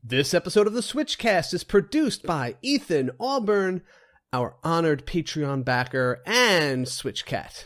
This episode of the SwitchCast is produced by Ethan Auburn, our honored Patreon backer, and SwitchCat.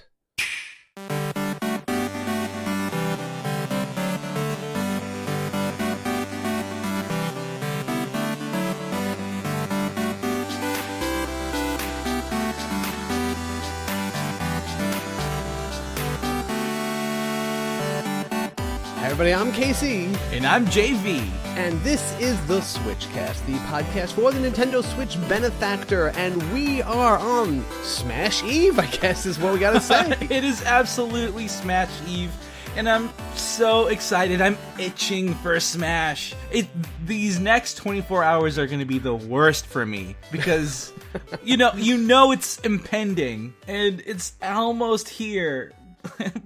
Hi everybody, I'm Casey. And I'm JV. And this is the SwitchCast, the podcast for the Nintendo Switch benefactor, and we are on Smash Eve, I guess is what we gotta say. It is absolutely Smash Eve, and I'm so excited. I'm itching for Smash. These next 24 hours are going to be the worst for me, because, you know it's impending, and it's almost here.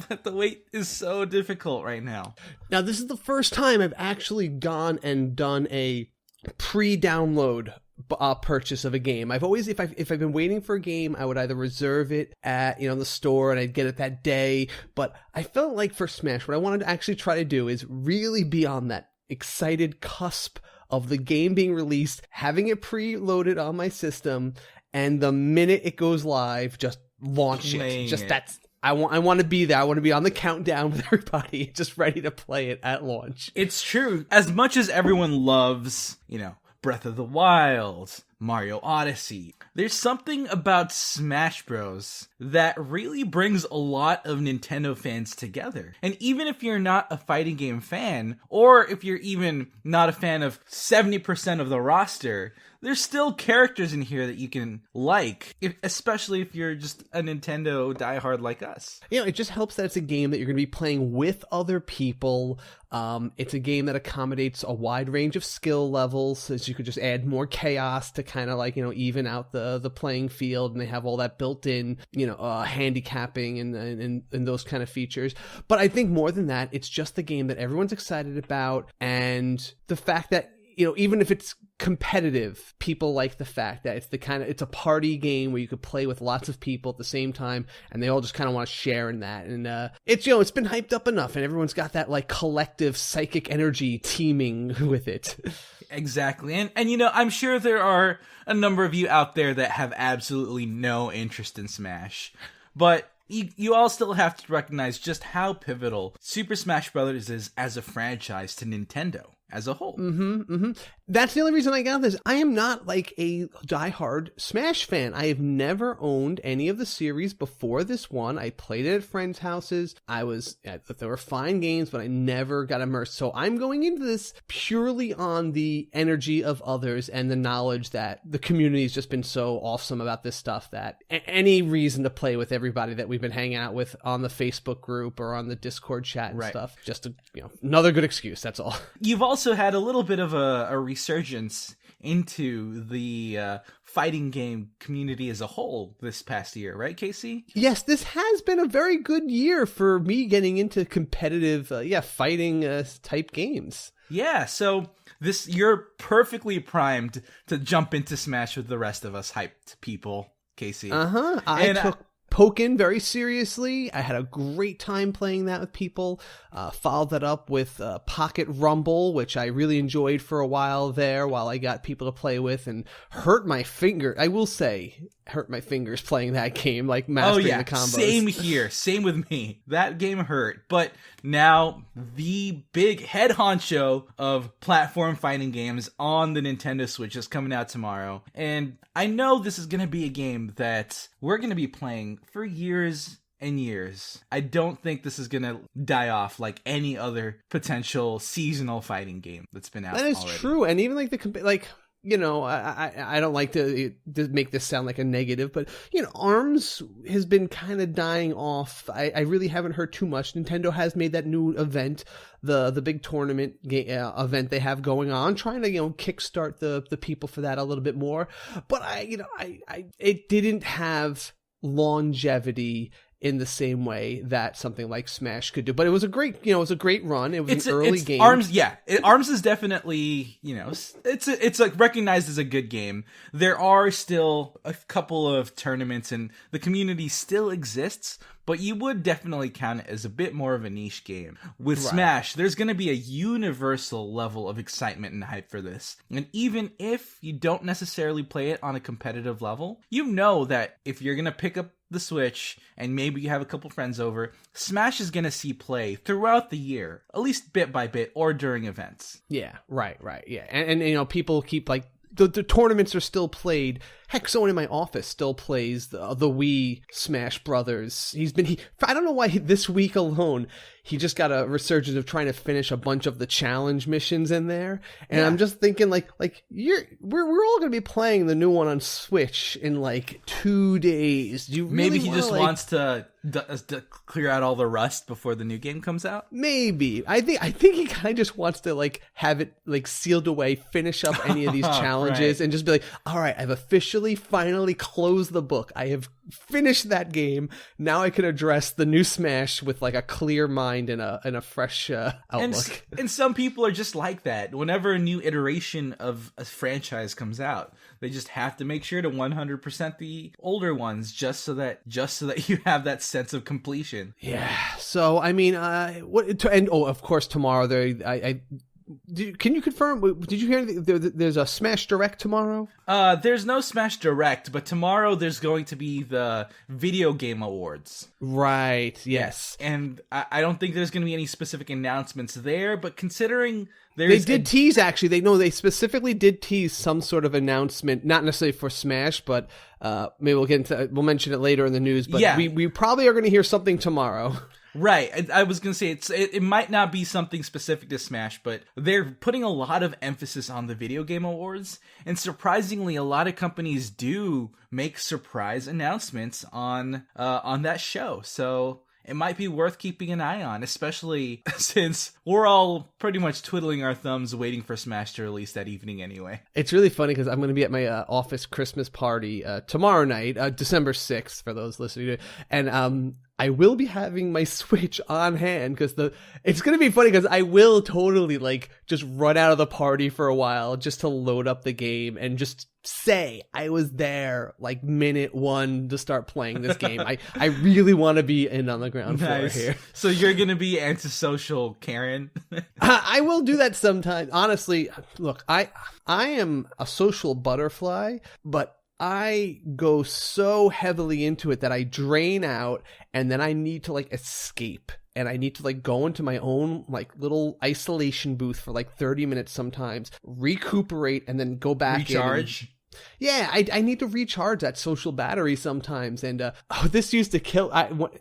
But the wait is so difficult right now. Now, this is the first time I've actually gone and done a pre-download purchase of a game. I've always, if I've been waiting for a game, I would either reserve it at, the store and I'd get it that day. But I felt like for Smash, what I wanted to actually try to do is really be on that excited cusp of the game being released, having it preloaded on my system, and the minute it goes live, just launch it. That's... I want to be there. I want to be on the countdown with everybody, just ready to play it at launch. It's true. As much as everyone loves, Breath of the Wild, Mario Odyssey, there's something about Smash Bros. That really brings a lot of Nintendo fans together. And even if you're not a fighting game fan, or if you're even not a fan of 70% of the roster, there's still characters in here that you can like, especially if you're just a Nintendo diehard like us. It just helps that it's a game that you're going to be playing with other people. It's a game that accommodates a wide range of skill levels, so you could just add more chaos to kind of even out the playing field, and they have all that built in, handicapping and those kind of features. But I think more than that, it's just the game that everyone's excited about, and the fact that even if it's competitive, people like the fact that it's a party game where you could play with lots of people at the same time, and they all just kind of want to share in that. And it's been hyped up enough, and everyone's got that collective psychic energy teeming with it. Exactly. And I'm sure there are a number of you out there that have absolutely no interest in Smash, but you all still have to recognize just how pivotal Super Smash Bros. Is as a franchise to Nintendo as a whole. That's the only reason I got this. I am not a diehard Smash fan. I have never owned any of the series before this one. I played it at friends' houses. There were fine games, but I never got immersed. So I'm going into this purely on the energy of others and the knowledge that the community has just been so awesome about this stuff that any reason to play with everybody that we've been hanging out with on the Facebook group or on the Discord chat and stuff. Just another good excuse. That's all. You've also had a little bit of a resurgence into the fighting game community as a whole this past year, right, Casey? Yes, this has been a very good year for me getting into competitive, fighting type games. Yeah, so you're perfectly primed to jump into Smash with the rest of us hyped people, Casey. I took Pokken very seriously. I had a great time playing that with people. Followed that up with Pocket Rumble, which I really enjoyed for a while there while I got people to play with, and hurt my finger. I will say, hurt my fingers playing that game, mastering the combos. Same here. Same with me. That game hurt. But now the big head honcho of platform fighting games on the Nintendo Switch is coming out tomorrow. And I know this is going to be a game that we're going to be playing for years and years. I don't think this is going to die off like any other potential seasonal fighting game that's been out. That is already. True. And even I don't like to make this sound like a negative, but, ARMS has been kind of dying off. I really haven't heard too much. Nintendo has made that new event, the big tournament event they have going on, trying to, kickstart the people for that a little bit more. But it didn't have longevity in the same way that something like Smash could do. But it was a great, it was a great run. It was an early game. ARMS is definitely, it's like recognized as a good game. There are still a couple of tournaments and the community still exists, but you would definitely count it as a bit more of a niche game. With Smash, there's going to be a universal level of excitement and hype for this. And even if you don't necessarily play it on a competitive level, you know that if you're going to pick up the Switch and maybe you have a couple friends over, Smash is going to see play throughout the year, at least bit by bit or during events. Yeah, right. Yeah. And people keep like, the tournaments are still played. Heck, someone in my office still plays the Wii Smash Brothers. I don't know why this week alone, he just got a resurgence of trying to finish a bunch of the challenge missions in there. And I'm just thinking we're all going to be playing the new one on Switch in like 2 days. Do you really Maybe he just wants to clear out all the rust before the new game comes out? Maybe. I think he kind of just wants to like have it like sealed away, finish up any of these challenges and just be like, all right, I've officially finally closed the book. I have finished that game. Now I can address the new Smash with like a clear mind and a fresh outlook. And some people are just like that. Whenever a new iteration of a franchise comes out, they just have to make sure to 100% the older ones just so that you have that sense of completion. Yeah. So I mean, of course tomorrow can you confirm? Did you hear there's a Smash Direct tomorrow? There's no Smash Direct, but tomorrow there's going to be the Video Game Awards. Right. Yes. And I don't think there's going to be any specific announcements there, but considering they did tease, actually. They specifically did tease some sort of announcement, not necessarily for Smash, but maybe we'll mention it later in the news. But we probably are going to hear something tomorrow. Right. I was going to say it might not be something specific to Smash, but they're putting a lot of emphasis on the Video Game Awards. And surprisingly, a lot of companies do make surprise announcements on that show. So it might be worth keeping an eye on, especially since we're all pretty much twiddling our thumbs waiting for Smash to release that evening anyway. It's really funny because I'm going to be at my office Christmas party tomorrow night, December 6th, for those listening to it. And I will be having my Switch on hand because it's going to be funny because I will totally like just run out of the party for a while just to load up the game and just say I was there like minute 1 to start playing this game. I really want to be in on the ground floor here. So you're going to be antisocial Karen? I will do that sometime. Honestly, look, I am a social butterfly, but I go so heavily into it that I drain out and then I need to like escape and I need to like go into my own like little isolation booth for like 30 minutes sometimes, recuperate and then go back recharge. Yeah, I need to recharge that social battery sometimes. And this used to kill.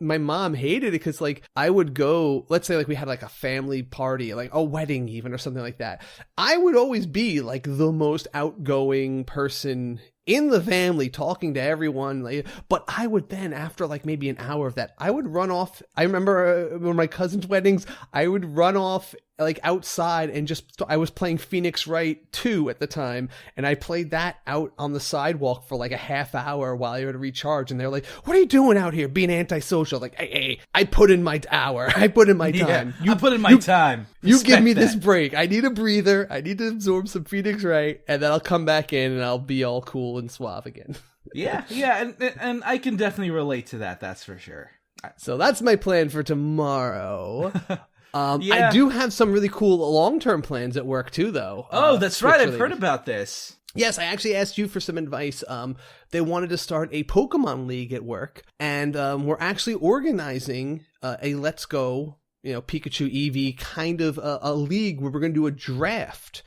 My mom hated it because like I would go, let's say like we had like a family party, like a wedding even or something like that. I would always be like the most outgoing person in the family talking to everyone, like, but I would then, after like maybe an hour of that, I would run off. I remember when my cousin's weddings, I would run off like outside and I was playing Phoenix Wright 2 at the time, and I played that out on the sidewalk for like a half hour while I would recharge, and they're like, what are you doing out here being antisocial? Like, hey, I put in my hour. I put in my time. I put in my time. You give me this break. I need a breather. I need to absorb some Phoenix Wright, and then I'll come back in and I'll be all cool and suave again. Yeah, and I can definitely relate to that. That's for sure. So that's my plan for tomorrow. I do have some really cool long-term plans at work too, though. Oh, that's right. I've heard about this. Yes, I actually asked you for some advice. They wanted to start a Pokemon League at work, and we're actually organizing a Let's Go, Pikachu Eevee kind of a league where we're going to do a draft.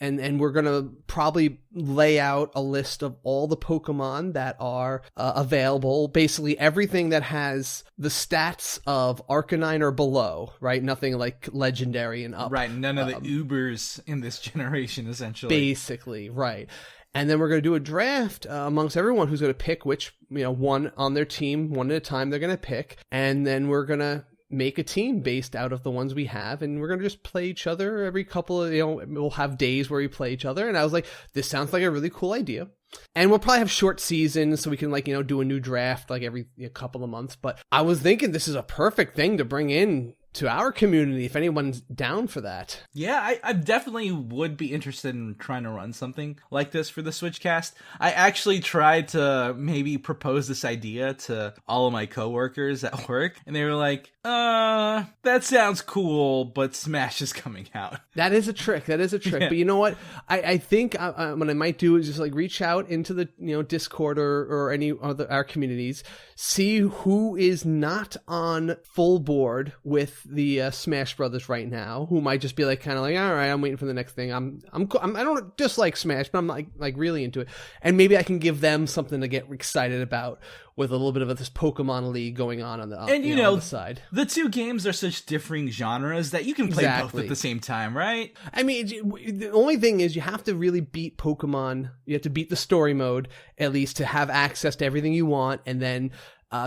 And we're going to probably lay out a list of all the Pokemon that are available. Basically everything that has the stats of Arcanine or below, right? Nothing like Legendary and up. Right, none of the Ubers in this generation, essentially. Basically, right. And then we're going to do a draft amongst everyone who's going to pick which, one on their team, one at a time they're going to pick. And then we're going to make a team based out of the ones we have, and we're going to just play each other every couple of, we'll have days where we play each other. And I was like, this sounds like a really cool idea. And we'll probably have short seasons so we can do a new draft like every couple of months. But I was thinking this is a perfect thing to bring in to our community if anyone's down for that. Yeah, I definitely would be interested in trying to run something like this for the SwitchCast. I actually tried to maybe propose this idea to all of my coworkers at work, and they were like, that sounds cool, but Smash is coming out. That is a trick. Yeah. But you know what? I think what I might do is just reach out into the Discord or any of our communities, see who is not on full board with the Smash Brothers right now, who might just be all right, I'm waiting for the next thing. I don't dislike Smash, but I'm like really into it, and maybe I can give them something to get excited about with a little bit of this Pokemon League going on the on the side. The two games are such differing genres that you can play both at the same time, right? I mean, the only thing is you have to really beat Pokemon. You have to beat the story mode at least to have access to everything you want, and then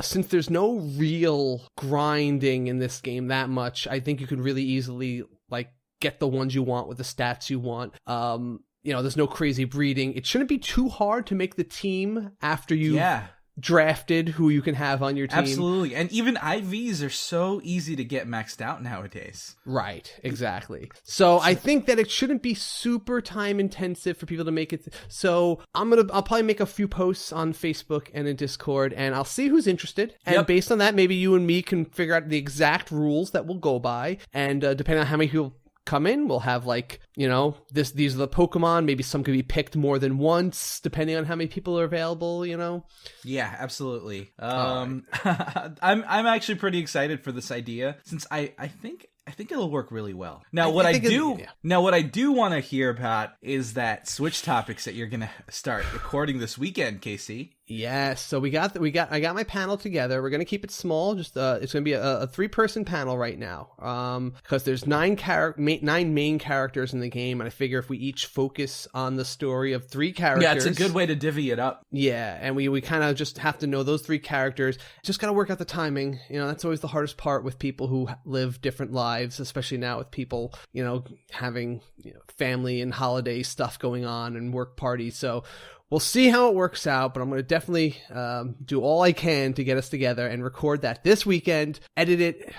since there's no real grinding in this game that much, I think you could really easily get the ones you want with the stats you want. There's no crazy breeding. It shouldn't be too hard to make the team after you drafted who you can have on your team. Absolutely. And even IVs are so easy to get maxed out nowadays. Right, exactly. So I think that it shouldn't be super time intensive for people to make it. So I'll probably make a few posts on Facebook and in Discord, and I'll see who's interested. And based on that, maybe you and me can figure out the exact rules that we'll go by. And depending on how many people come in, we'll have these are the Pokemon. Maybe some could be picked more than once depending on how many people are available. Yeah, absolutely. I'm actually pretty excited for this idea, since I think it'll work really well. Now, what I do want to hear about is that Switch topics that you're gonna start recording this weekend, Casey. Yes, so I got my panel together. We're gonna keep it small. Just it's gonna be a 3-person panel right now. Because there's 9 main characters in the game, and I figure if we each focus on the story of 3 characters, yeah, it's a good way to divvy it up. Yeah, and we kind of just have to know those 3 characters. Just gotta work out the timing. That's always the hardest part with people who live different lives, especially now with people having family and holiday stuff going on and work parties. So we'll see how it works out, but I'm going to definitely do all I can to get us together and record that this weekend, edit it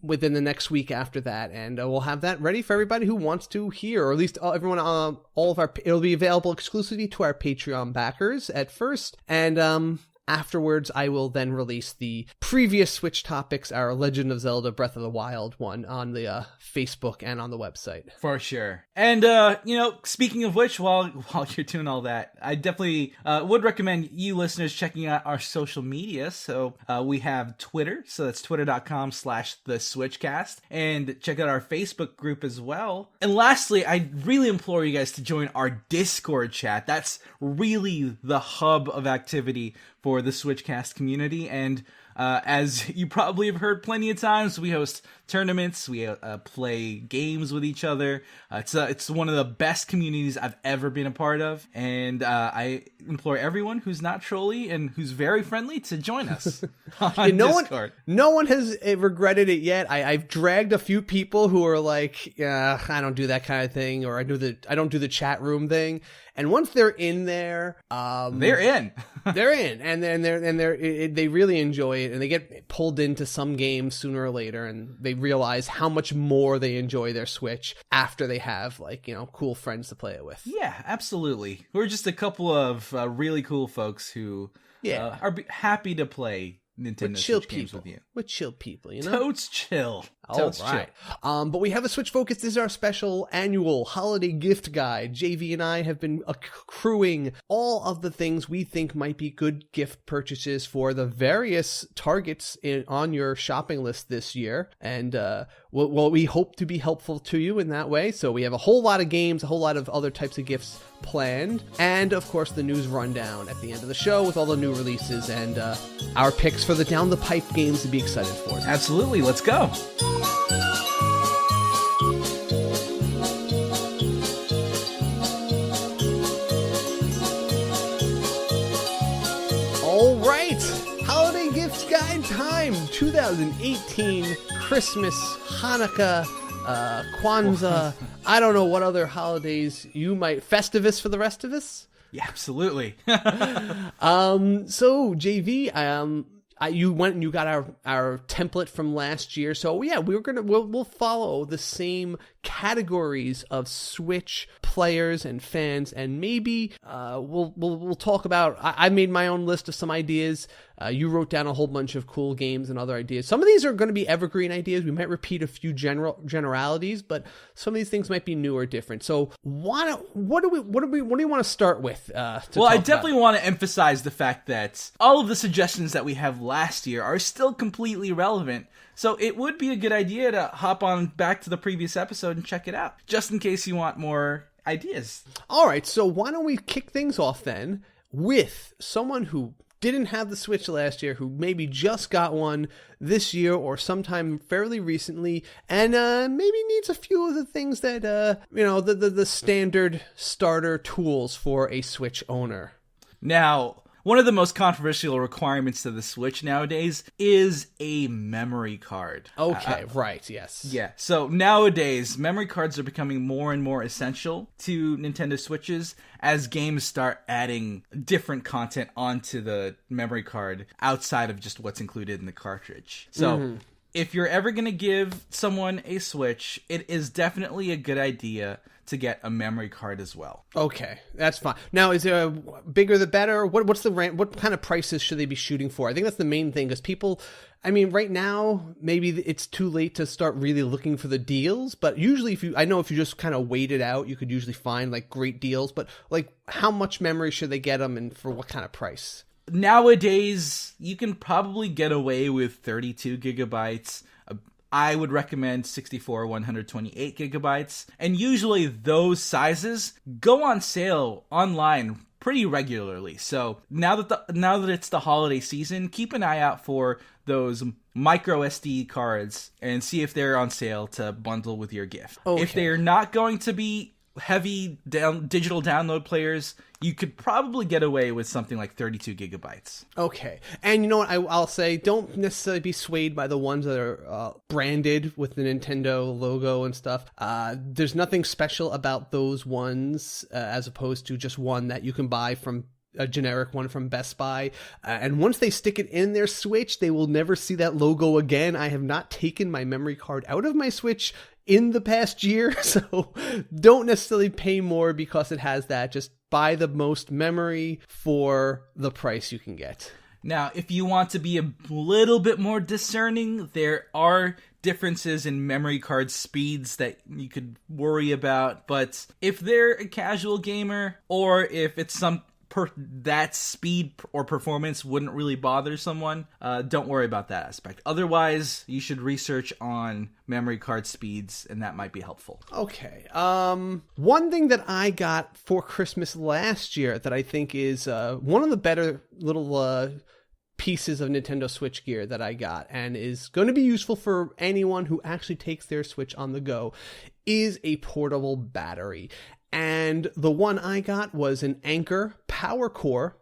within the next week after that, and we'll have that ready for everybody who wants to hear, or at least everyone. It'll be available exclusively to our Patreon backers at first, and afterwards, I will then release the previous Switch topics, our Legend of Zelda Breath of the Wild one, on the Facebook and on the website. For sure. And, speaking of which, while you're doing all that, I definitely would recommend you listeners checking out our social media. So we have Twitter, so that's twitter.com/theswitchcast, and check out our Facebook group as well. And lastly, I really implore you guys to join our Discord chat. That's really the hub of activity for the SwitchCast community, and as you probably have heard plenty of times, we host tournaments, we play games with each other. It's one of the best communities I've ever been a part of, and I implore everyone who's not trolly and who's very friendly to join us on Discord. No one has regretted it yet. I've dragged a few people who are like, I don't do that kind of thing, or I don't do the chat room thing. And once they're in there, they're in. They're in, and then they really enjoy it, and they get pulled into some games sooner or later, and they realize how much more they enjoy their Switch after they have cool friends to play it with. Yeah, absolutely. We're just a couple of really cool folks who are happy to play Nintendo Switch games with you. We're chill people, Totes chill. Totes chill. But we have a Switch Focus. This is our special annual holiday gift guide. JV and I have been accruing all of the things we think might be good gift purchases for the various targets on your shopping list this year. And we hope to be helpful to you in that way. So we have a whole lot of games, a whole lot of other types of gifts planned, and of course the news rundown at the end of the show with all the new releases and our picks for the down the pipe games to be excited for. Absolutely, let's go. All right, holiday gift guide time. 2018 Christmas, Hanukkah, Kwanzaa, I don't know what other holidays you might... Festivus for the rest of us? Yeah, absolutely. So JV, you went and you got our template from last year. So yeah, we'll follow the same categories of Switch players and fans, and maybe we'll talk about. I made my own list of some ideas. You wrote down a whole bunch of cool games and other ideas. Some of these are going to be evergreen ideas. We might repeat a few generalities, but some of these things might be new or different. So what do you want to start with? Well, I definitely want to emphasize the fact that all of the suggestions that we have last year are still completely relevant. So it would be a good idea to hop on back to the previous episode and check it out, just in case you want more ideas. All right, so why don't we kick things off then with someone who didn't have the Switch last year, who maybe just got one this year or sometime fairly recently, and maybe needs a few of the things that, the standard starter tools for a Switch owner. Now, one of the most controversial requirements to the Switch nowadays is a memory card. Okay, right, yes. Yeah, so nowadays, memory cards are becoming more and more essential to Nintendo Switches as games start adding different content onto the memory card outside of just what's included in the cartridge. So, if you're ever going to give someone a Switch, it is definitely a good idea to get a memory card as well. Okay, that's fine. Now, is there a bigger the better? What's the rank? What kind of prices should they be shooting for? I think that's the main thing, because people, I mean, right now, maybe it's too late to start really looking for the deals, but usually if you just kind of wait it out, you could usually find like great deals, but like how much memory should they get them and for what kind of price? Nowadays, you can probably get away with 32 gigabytes. I would recommend 64, 128 gigabytes. And usually those sizes go on sale online pretty regularly. So now that it's the holiday season, keep an eye out for those micro SD cards and see if they're on sale to bundle with your gift. Okay. If they're not going to be heavy digital download players, you could probably get away with something like 32 gigabytes. Okay. And you know what I'll say? Don't necessarily be swayed by the ones that are branded with the Nintendo logo and stuff. There's nothing special about those ones as opposed to just one that you can buy from a generic one from Best Buy. And once they stick it in their Switch, they will never see that logo again. I have not taken my memory card out of my Switch in the past year, so don't necessarily pay more because it has that. Just buy the most memory for the price you can get. Now, if you want to be a little bit more discerning, there are differences in memory card speeds that you could worry about, but if they're a casual gamer, or if it's that speed or performance wouldn't really bother someone, don't worry about that aspect. Otherwise, you should research on memory card speeds, and that might be helpful. Okay. One thing that I got for Christmas last year that I think is one of the better little pieces of Nintendo Switch gear that I got, and is going to be useful for anyone who actually takes their Switch on the go, is a portable battery. And the one I got was an Anker Power Core,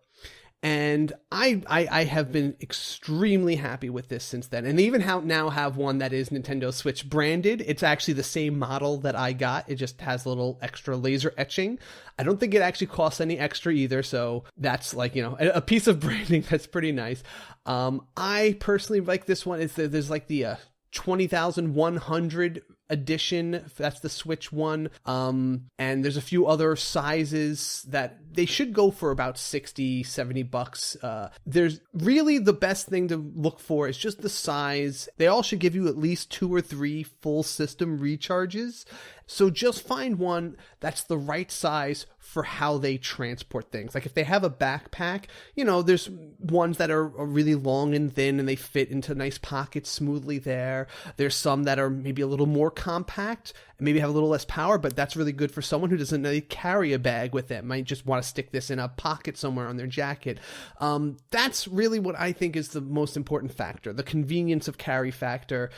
and I have been extremely happy with this since then. And they even now have one that is Nintendo Switch branded. It's actually the same model that I got. It just has a little extra laser etching. I don't think it actually costs any extra either, so that's like, a piece of branding that's pretty nice. I personally like this one. There's like the 20,100 edition. That's the Switch one. And there's a few other sizes that they should go for about $60-$70. There's really the best thing to look for is just the size. They all should give you at least 2 or 3 full system recharges. So just find one that's the right size for how they transport things. Like if they have a backpack, there's ones that are really long and thin and they fit into nice pockets smoothly there. There's some that are maybe a little more compact and maybe have a little less power, but that's really good for someone who doesn't really carry a bag with them. Might just want to stick this in a pocket somewhere on their jacket. That's really what I think is the most important factor, the convenience of carry factor.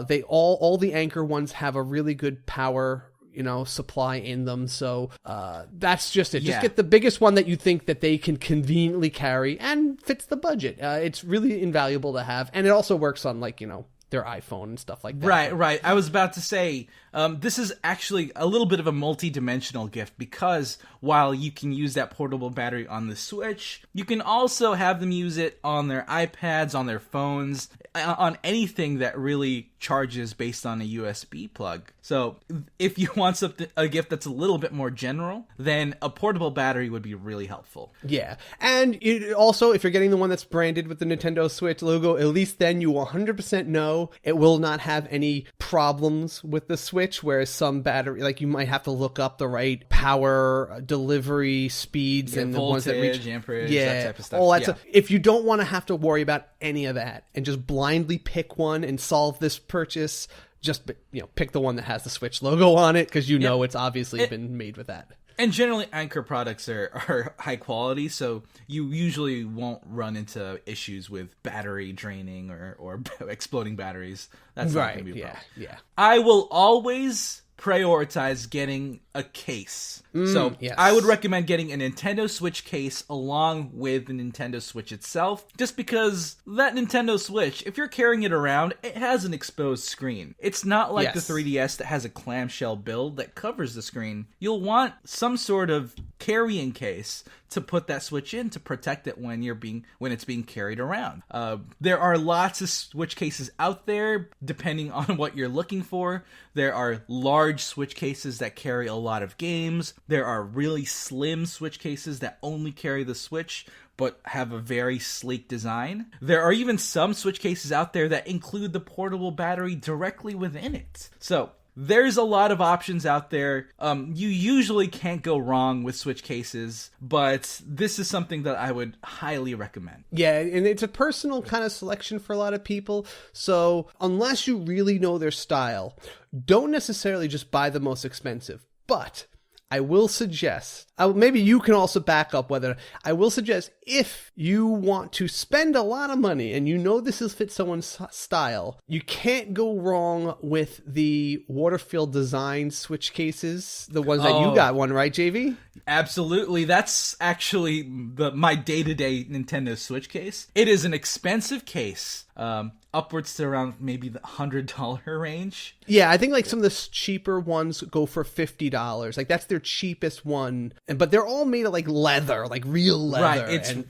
They all the Anker ones have a really good power supply in them. So that's just it. Just get the biggest one that you think that they can conveniently carry and fits the budget. It's really invaluable to have. And it also works on their iPhone and stuff like that. Right. I was about to say, this is actually a little bit of a multi-dimensional gift, because while you can use that portable battery on the Switch, you can also have them use it on their iPads, on their phones, on anything that really charges based on a USB plug. So if you want a gift that's a little bit more general, then a portable battery would be really helpful. Yeah. And also, if you're getting the one that's branded with the Nintendo Switch logo, at least then you 100% know it will not have any problems with the Switch, whereas some battery, like you might have to look up the right power delivery speeds and voltage, the ones that reach amperage, that type of stuff. All that stuff. If you don't want to have to worry about any of that and just blindly pick one and solve this purchase, just pick the one that has the Switch logo on it, because it's obviously been made with that. And generally, Anchor products are high quality, so you usually won't run into issues with battery draining or exploding batteries. That's not going to be a problem. Yeah. I will always prioritize getting a case. Yes. I would recommend getting a Nintendo Switch case along with the Nintendo Switch itself, just because that Nintendo Switch, if you're carrying it around, it has an exposed screen. It's not like the 3DS that has a clamshell build that covers the screen. You'll want some sort of carrying case to put that Switch in to protect it when it's being carried around. There are lots of Switch cases out there, depending on what you're looking for. There are large Switch cases that carry a lot of games. There are really slim Switch cases that only carry the Switch but have a very sleek design. There are even some Switch cases out there that include the portable battery directly within it. So there's a lot of options out there. You usually can't go wrong with Switch cases, but this is something that I would highly recommend. Yeah, and it's a personal kind of selection for a lot of people. So unless you really know their style, don't necessarily just buy the most expensive. But I will suggest, maybe you can also back up whether, I will suggest if you want to spend a lot of money and you know this will fit someone's style, you can't go wrong with the Waterfield design Switch cases, the ones that you got one, right, JV? Absolutely. That's actually my day-to-day Nintendo Switch case. It is an expensive case. Upwards to around maybe the $100 range. Yeah, I think like some of the cheaper ones go for $50. Like that's their cheapest one, but they're all made of like leather, like real leather. Right.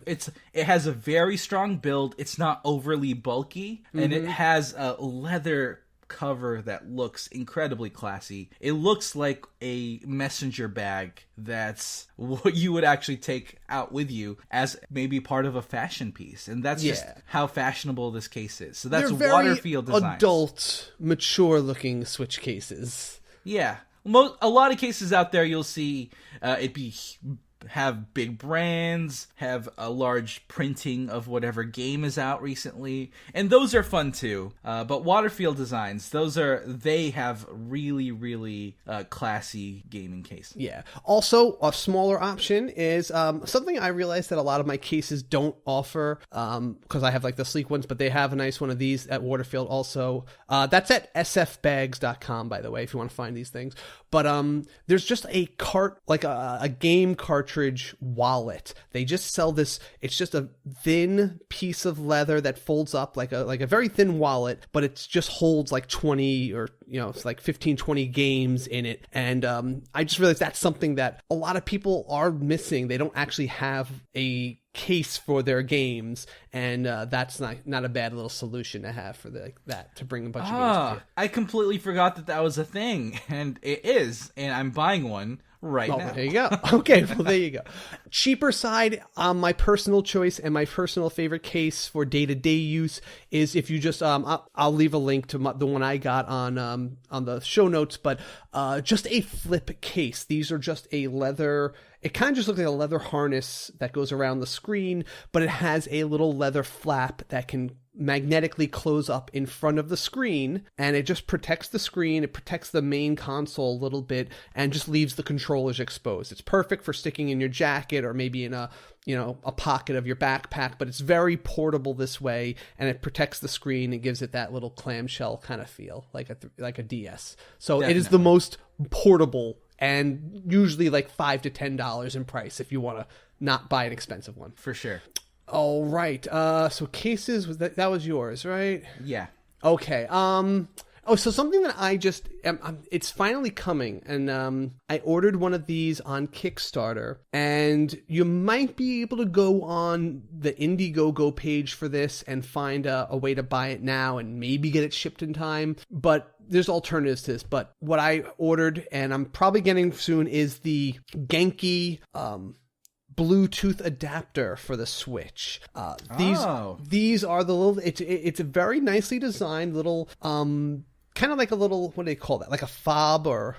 It has a very strong build. It's not overly bulky, and it has a leather cover that looks incredibly classy. It looks like a messenger bag that's what you would actually take out with you as maybe part of a fashion piece, and that's just how fashionable this case is. So that's Waterfield Designs. Adult, mature-looking Switch cases. Yeah, a lot of cases out there you'll see have big brands, have a large printing of whatever game is out recently, and those are fun too. But Waterfield Designs, they have really, really classy gaming cases. Yeah. Also, a smaller option is something I realized that a lot of my cases don't offer, because I have like the sleek ones, but they have a nice one of these at Waterfield also. That's at sfbags.com, by the way, if you want to find these things. But there's just a cart, like a game cartridge wallet. They just sell this. It's just a thin piece of leather that folds up like a very thin wallet, but it just holds like 20 or it's like 15, 20 games in it. And I just realized that's something that a lot of people are missing. They don't actually have a case for their games, and that's not a bad little solution to have for that, to bring a bunch of games to you. I completely forgot that was a thing, and it is, and I'm buying one now. There you go. Okay, well, there you go. Cheaper side, my personal choice and my personal favorite case for day-to-day use is if you just, I'll leave a link to the one I got on the show notes, but just a flip case. These are just a leather. It kind of just looks like a leather harness that goes around the screen, but it has a little leather flap that can magnetically close up in front of the screen, and it just protects the screen. It protects the main console a little bit and just leaves the controllers exposed. It's perfect for sticking in your jacket or maybe in a pocket of your backpack, but it's very portable this way, and it protects the screen. It gives it that little clamshell kind of feel, like a DS. So Definitely. It is the most portable, and usually like $5 to $10 in price if you want to not buy an expensive one. For sure. All right. So cases, that was yours, right? Yeah. Okay. Oh, so something that I just, it's finally coming, and I ordered one of these on Kickstarter, and you might be able to go on the Indiegogo page for this and find a way to buy it now and maybe get it shipped in time, but there's alternatives to this. But what I ordered, and I'm probably getting soon, is the Genki Bluetooth adapter for the Switch. These are the little, it's a very nicely designed little, kind of like a little, what do they call that? Like a fob, or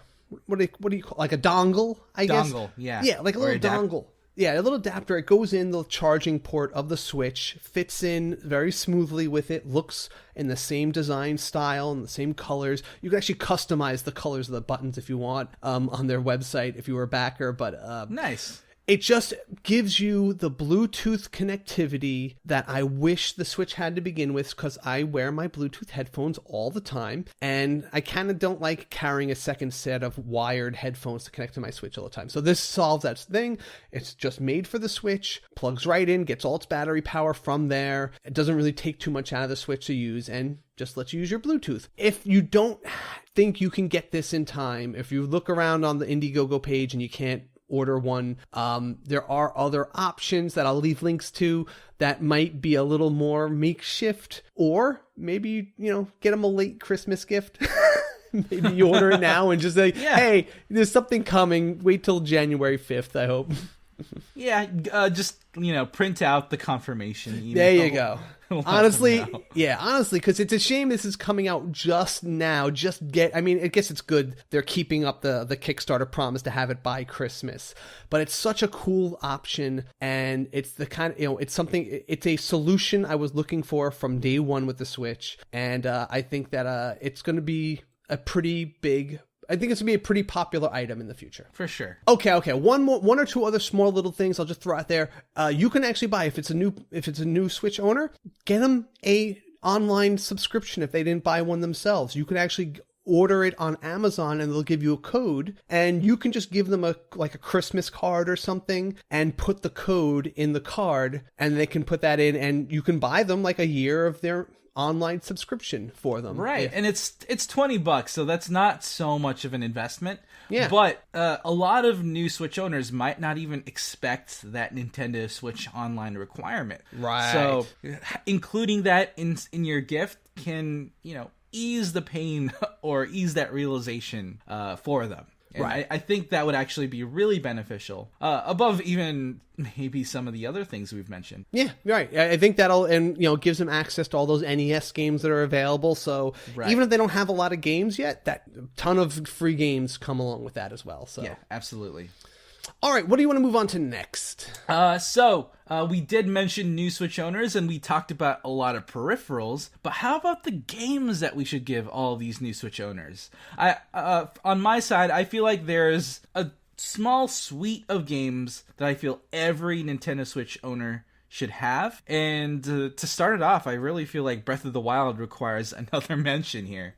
what do you call, like a dongle, I guess? Dongle, yeah. Yeah, like a little dongle. Yeah, a little adapter. It goes in the charging port of the Switch, fits in very smoothly with it, looks in the same design style and the same colors. You can actually customize the colors of the buttons if you want on their website if you were a backer. But nice. It just gives you the Bluetooth connectivity that I wish the Switch had to begin with, because I wear my Bluetooth headphones all the time, and I kind of don't like carrying a second set of wired headphones to connect to my Switch all the time. So this solves that thing. It's just made for the Switch, plugs right in, gets all its battery power from there. It doesn't really take too much out of the Switch to use, and just lets you use your Bluetooth. If you don't think you can get this in time, if you look around on the Indiegogo page and you can't order one, there are other options that I'll leave links to that might be a little more makeshift, or maybe, get them a late Christmas gift. Maybe you order it now and just say, hey, there's something coming, wait till January 5th, I hope. Yeah, just, print out the confirmation email. There you go. Honestly, because it's a shame this is coming out just now. I guess it's good they're keeping up the Kickstarter promise to have it by Christmas. But it's such a cool option, and it's the kind of, it's a solution I was looking for from day one with the Switch. And I think that it's going to be a pretty popular item in the future. For sure. Okay. One or two other small little things I'll just throw out there. You can actually buy, if it's a new Switch owner, get them a online subscription if they didn't buy one themselves. You can actually order it on Amazon, and they'll give you a code, and you can just give them a Christmas card or something and put the code in the card, and they can put that in, and you can buy them like a year of their online subscription for them. Right. And it's $20, so that's not so much of an investment. Yeah. But a lot of new Switch owners might not even expect that Nintendo Switch online requirement. Right. So including that in your gift can, ease the pain or ease that realization for them. And right. I think that would actually be really beneficial, above even maybe some of the other things we've mentioned. Yeah, right. I think that'll, and gives them access to all those NES games that are available. So even if they don't have a lot of games yet, that ton of free games come along with that as well. So yeah, absolutely. All right, what do you want to move on to next? So we did mention new Switch owners, and we talked about a lot of peripherals, but how about the games that we should give all these new Switch owners? On my side, I feel like there's a small suite of games that I feel every Nintendo Switch owner should have, and to start it off, I really feel like Breath of the Wild requires another mention here.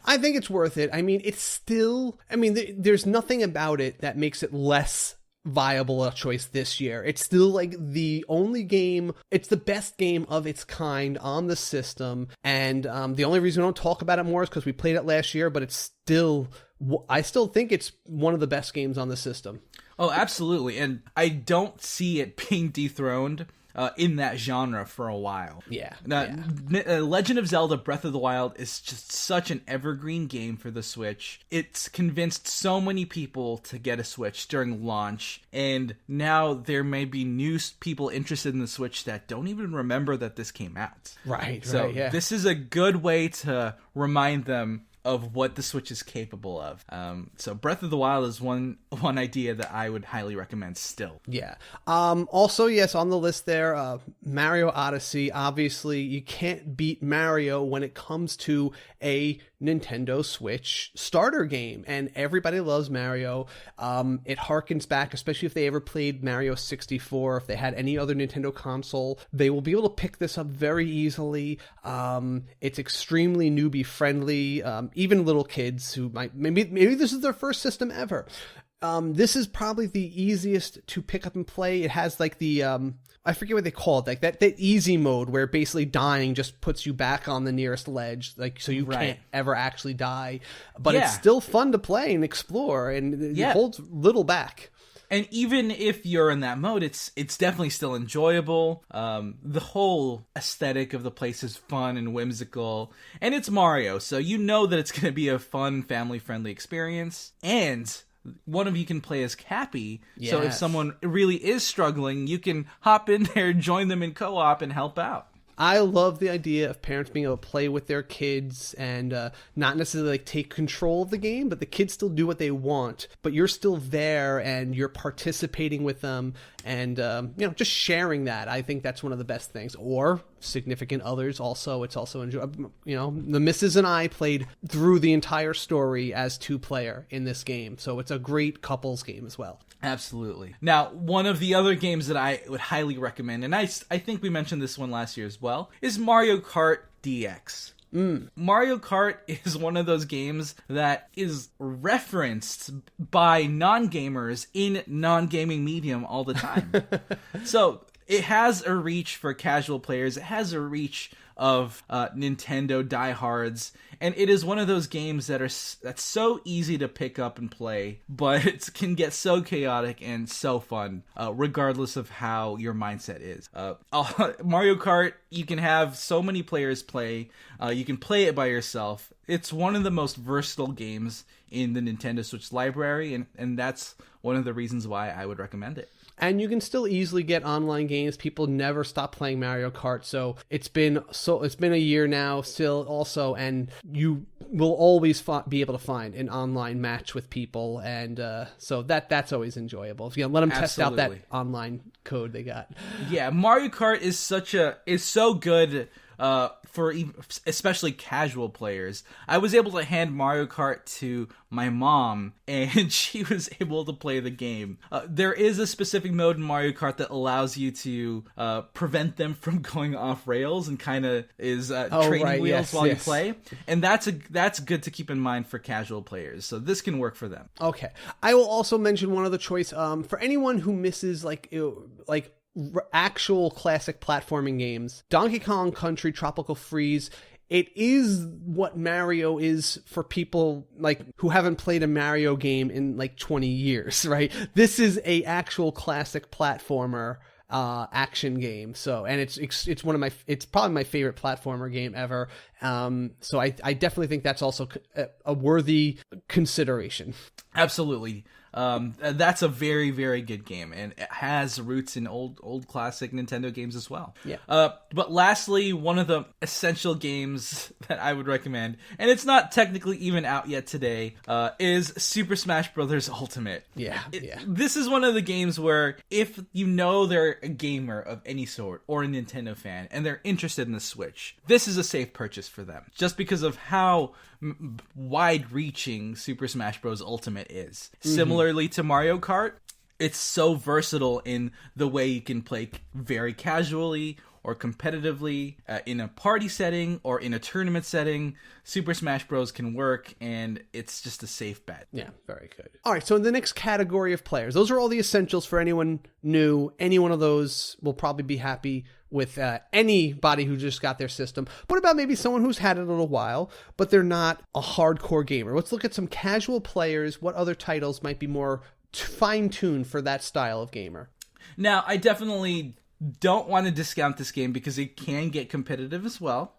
I think it's worth it. It's still, there's nothing about it that makes it less viable a choice this year. It's still the only game, it's the best game of its kind on the system, and the only reason we don't talk about it more is because we played it last year, but I still think it's one of the best games on the system. Oh, absolutely, and I don't see it being dethroned in that genre for a while. Yeah. Legend of Zelda Breath of the Wild is just such an evergreen game for the Switch. It's convinced so many people to get a Switch during launch, and now there may be new people interested in the Switch that don't even remember that this came out. Right, so yeah. This is a good way to remind them of what the Switch is capable of. So Breath of the Wild is one idea that I would highly recommend still. Yeah. Also, yes, on the list there, Mario Odyssey. Obviously, you can't beat Mario when it comes to a Nintendo Switch starter game, and everybody loves Mario. It harkens back, especially if they ever played Mario 64, if they had any other Nintendo console, they will be able to pick this up very easily. It's extremely newbie friendly. Even little kids who maybe this is their first system ever. This is probably the easiest to pick up and play. It has the I forget what they call it, like that easy mode where basically dying just puts you back on the nearest ledge, like so you can't ever actually die. But it's still fun to play and explore, and it holds little back. And even if you're in that mode, it's definitely still enjoyable. The whole aesthetic of the place is fun and whimsical. And it's Mario, so you know that it's going to be a fun, family-friendly experience. And one of you can play as Cappy, so if someone really is struggling, you can hop in there, join them in co-op, and help out. I love the idea of parents being able to play with their kids and not necessarily like take control of the game, but the kids still do what they want, but you're still there and you're participating with them and, just sharing that. I think that's one of the best things. Or significant others also. It's also enjoyable. The missus and I played through the entire story as 2-player in this game. So it's a great couples game as well. Absolutely. Now, one of the other games that I would highly recommend, and I think we mentioned this one last year as well, is Mario Kart DX. Mario Kart is one of those games that is referenced by non-gamers in non-gaming medium all the time. So it has a reach for casual players. It has a reach of Nintendo diehards, and it is one of those games that's so easy to pick up and play, but it can get so chaotic and so fun, regardless of how your mindset is. Mario Kart, you can have so many players play. You can play it by yourself. It's one of the most versatile games in the Nintendo Switch library, and that's one of the reasons why I would recommend it. And you can still easily get online games. People never stop playing Mario Kart. So it's been a year now still also, and you will always be able to find an online match with people. And so that's always enjoyable. If you let them test out that online code they got. Yeah, Mario Kart is so good for especially casual players. I was able to hand Mario Kart to my mom, and she was able to play the game. There is a specific mode in Mario Kart that allows you to prevent them from going off rails, and kind of is training wheels while you play. And that's good to keep in mind for casual players. So this can work for them. Okay, I will also mention one other choice for anyone who misses actual classic platforming games. Donkey Kong Country Tropical Freeze, it is what Mario is for people who haven't played a Mario game in 20 years, right? This is a actual classic platformer action game. So, and it's probably my favorite platformer game ever. So I definitely think that's also a worthy consideration. Absolutely. That's a very, very good game, and it has roots in old classic Nintendo games as well. Yeah. But lastly, one of the essential games that I would recommend, and it's not technically even out yet today, is Super Smash Bros. Ultimate. Yeah. This is one of the games where if you know they're a gamer of any sort or a Nintendo fan and they're interested in the Switch, this is a safe purchase for them, just because of how wide-reaching Super Smash Bros. Ultimate is. Similarly to Mario Kart, it's so versatile in the way you can play very casually or competitively in a party setting or in a tournament setting. Super Smash Bros. Can work, and it's just a safe bet. Yeah, very good. All right, so in the next category of players, those are all the essentials for anyone new. Any one of those will probably be happy with anybody who just got their system. What about maybe someone who's had it a little while, but they're not a hardcore gamer? Let's look at some casual players. What other titles might be more fine-tuned for that style of gamer? Now, I definitely don't want to discount this game because it can get competitive as well,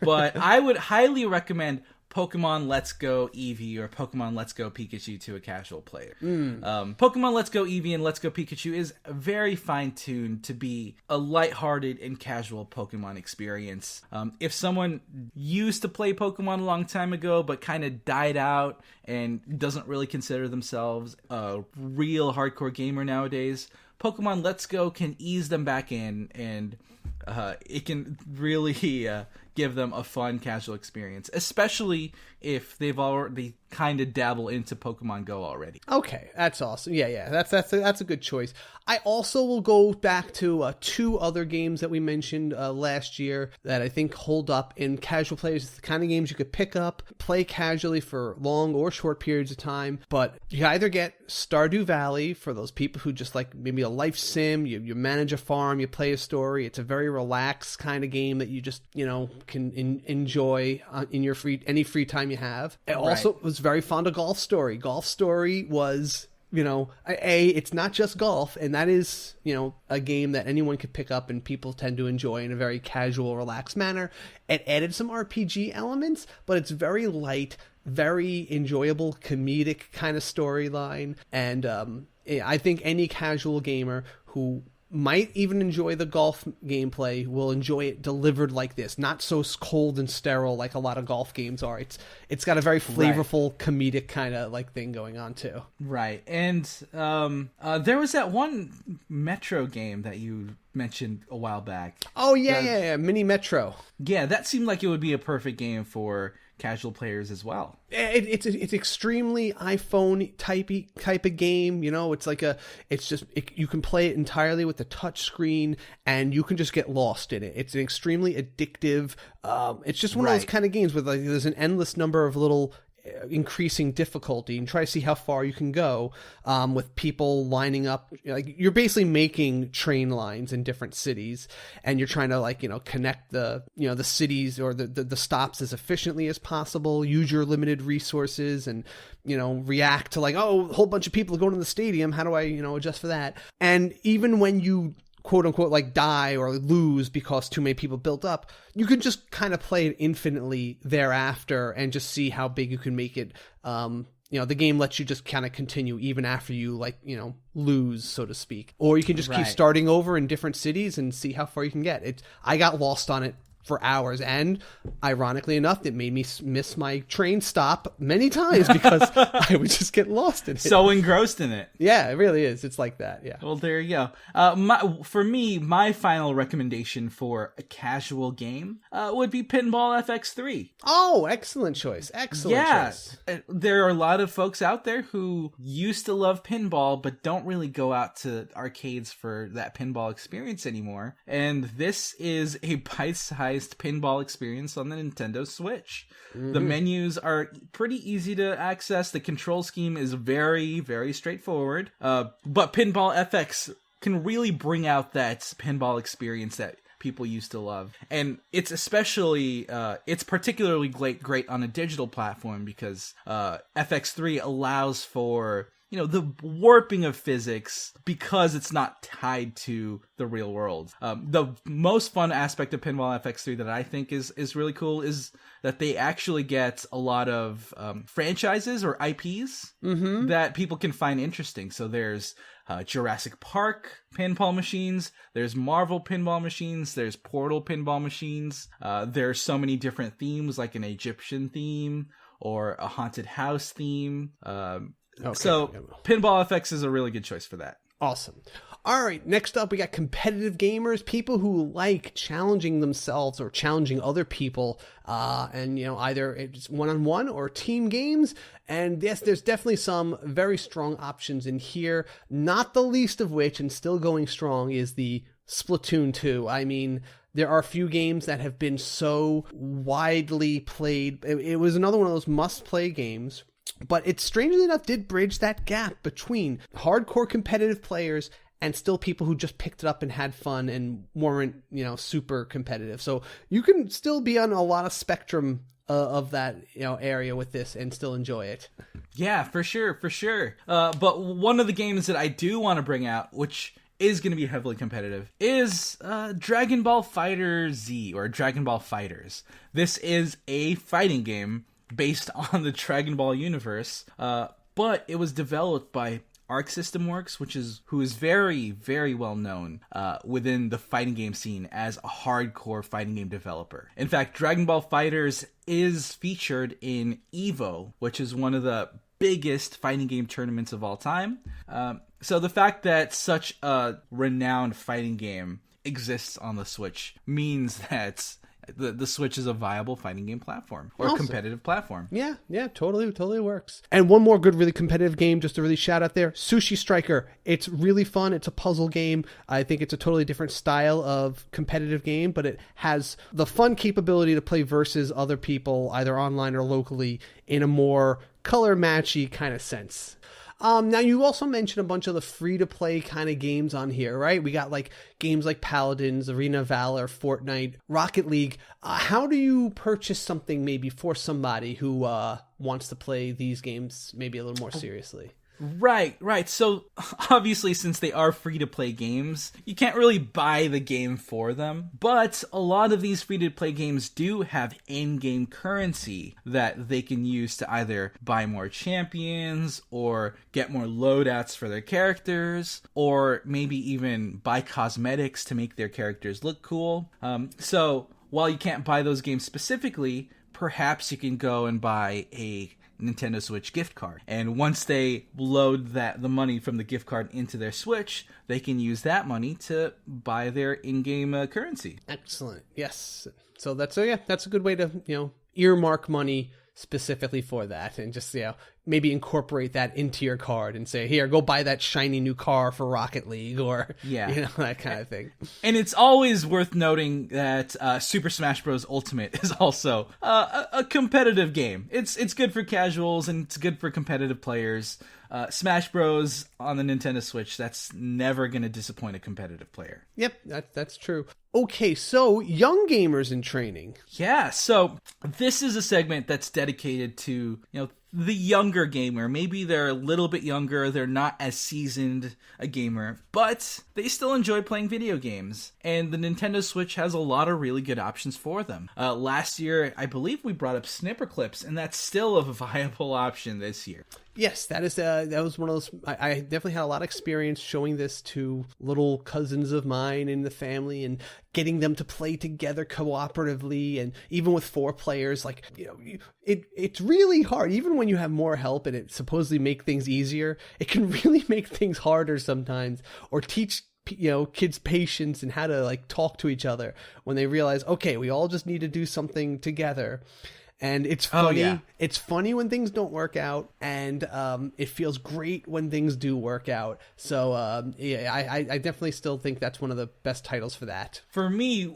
but I would highly recommend Pokemon Let's Go Eevee or Pokemon Let's Go Pikachu to a casual player. Pokemon Let's Go Eevee and Let's Go Pikachu is very fine-tuned to be a lighthearted and casual Pokemon experience. If someone used to play Pokemon a long time ago but kind of died out and doesn't really consider themselves a real hardcore gamer nowadays, Pokemon Let's Go can ease them back in, and it can really give them a fun casual experience, especially if they've already kind of dabble into Pokemon Go already. Okay, that's awesome. Yeah, that's a good choice. I also will go back to 2 other games that we mentioned last year that I think hold up in casual players. It's the kind of games you could pick up, play casually for long or short periods of time, but you either get Stardew Valley for those people who just like maybe a life sim. You manage a farm, you play a story. It's a very relaxed kind of game that you just, can enjoy in your any free time you have. I also was very fond of Golf Story. Golf Story was, it's not just golf, and that is, a game that anyone could pick up and people tend to enjoy in a very casual, relaxed manner. It added some RPG elements, but it's very light, very enjoyable, comedic kind of storyline. And I think any casual gamer who might even enjoy the golf gameplay will enjoy it delivered like this, not so cold and sterile like a lot of golf games are. It's got a very flavorful comedic kind of like thing going on too. Right. And there was that one Metro game that you mentioned a while back. Oh yeah, Mini Metro. Yeah, that seemed like it would be a perfect game for casual players as well. It's extremely iPhone type of game. It's like you can play it entirely with the touch screen and you can just get lost in it. It's an extremely addictive. It's just one of those kind of games with like there's an endless number of little increasing difficulty and try to see how far you can go with people lining up. Like you're basically making train lines in different cities and you're trying to connect the the cities or the stops as efficiently as possible, use your limited resources and react to a whole bunch of people going to the stadium. How do I adjust for that? And even when you quote unquote die or lose because too many people built up, you can just kind of play it infinitely thereafter and just see how big you can make it. The game lets you just kind of continue even after you lose, so to speak, or you can just keep starting over in different cities and see how far you can get. I got lost on it for hours, and ironically enough, it made me miss my train stop many times because I would just get lost in it. So engrossed in it. Yeah, it really is. It's like that. Yeah. Well, there you go. For me, my final recommendation for a casual game would be Pinball FX3. Oh, excellent choice. Excellent choice. There are a lot of folks out there who used to love pinball, but don't really go out to arcades for that pinball experience anymore. And this is a bite-sized pinball experience on the Nintendo Switch. Mm-hmm. The menus are pretty easy to access. The control scheme is very, very straightforward. But Pinball FX can really bring out that pinball experience that people used to love. And it's it's particularly great on a digital platform because FX3 allows for the warping of physics because it's not tied to the real world. The most fun aspect of Pinball FX3 that I think is really cool is that they actually get a lot of franchises or IPs that people can find interesting. So there's Jurassic Park pinball machines, there's Marvel pinball machines, there's Portal pinball machines. There's so many different themes, like an Egyptian theme or a haunted house theme. So Pinball FX is a really good choice for that. Awesome. All right, next up we got competitive gamers, people who like challenging themselves or challenging other people, and either it's one-on-one or team games. And yes, there's definitely some very strong options in here, not the least of which, and still going strong, is the Splatoon 2. I mean, there are a few games that have been so widely played. It was another one of those must-play games. But it strangely enough did bridge that gap between hardcore competitive players and still people who just picked it up and had fun and weren't, super competitive. So you can still be on a lot of spectrum of that, area with this and still enjoy it. Yeah, for sure. But one of the games that I do want to bring out, which is going to be heavily competitive, is Dragon Ball Fighter Z, or Dragon Ball Fighters. This is a fighting game based on the Dragon Ball universe, but it was developed by Arc System Works, who is very, very well known within the fighting game scene as a hardcore fighting game developer. In fact, Dragon Ball Fighters is featured in EVO, which is one of the biggest fighting game tournaments of all time. So the fact that such a renowned fighting game exists on the Switch means that the Switch is a viable fighting game platform or competitive platform. Yeah, totally works. And one more good, really competitive game, just to really shout out there, Sushi Striker. It's really fun. It's a puzzle game. I think it's a totally different style of competitive game, but it has the fun capability to play versus other people, either online or locally, in a more color matchy kind of sense. Now, you also mentioned a bunch of the free-to-play kind of games on here, right? We got like games like Paladins, Arena of Valor, Fortnite, Rocket League. How do you purchase something maybe for somebody who wants to play these games maybe a little more seriously? Right. So, obviously, since they are free-to-play games, you can't really buy the game for them. But a lot of these free-to-play games do have in-game currency that they can use to either buy more champions, or get more loadouts for their characters, or maybe even buy cosmetics to make their characters look cool. So, while you can't buy those games specifically, perhaps you can go and buy a Nintendo Switch gift card. And once they load the money from the gift card into their Switch, they can use that money to buy their in-game currency. Excellent. Yes. So that's a good way to, earmark money specifically for that, and just, maybe incorporate that into your card and say, here, go buy that shiny new car for Rocket League, or, that kind of thing. And it's always worth noting that Super Smash Bros. Ultimate is also a competitive game. It's good for casuals, and it's good for competitive players. Smash Bros. On the Nintendo Switch, that's never going to disappoint a competitive player. Yep, that's true. Okay, so young gamers in training. Yeah, so this is a segment that's dedicated to, the younger gamer. Maybe they're a little bit younger, they're not as seasoned a gamer, but they still enjoy playing video games. And the Nintendo Switch has a lot of really good options for them. Last year, I believe we brought up Snipper Clips, and that's still a viable option this year. Yes, that was one of those. I definitely had a lot of experience showing this to little cousins of mine in the family, and getting them to play together cooperatively, and even with 4 players, like, it's really hard. Even when you have more help and it supposedly make things easier, it can really make things harder sometimes, or teach kids patience and how to like talk to each other when they realize, okay, we all just need to do something together. And it's funny. Oh, yeah. It's funny when things don't work out, and it feels great when things do work out. So I definitely still think that's one of the best titles for that. For me,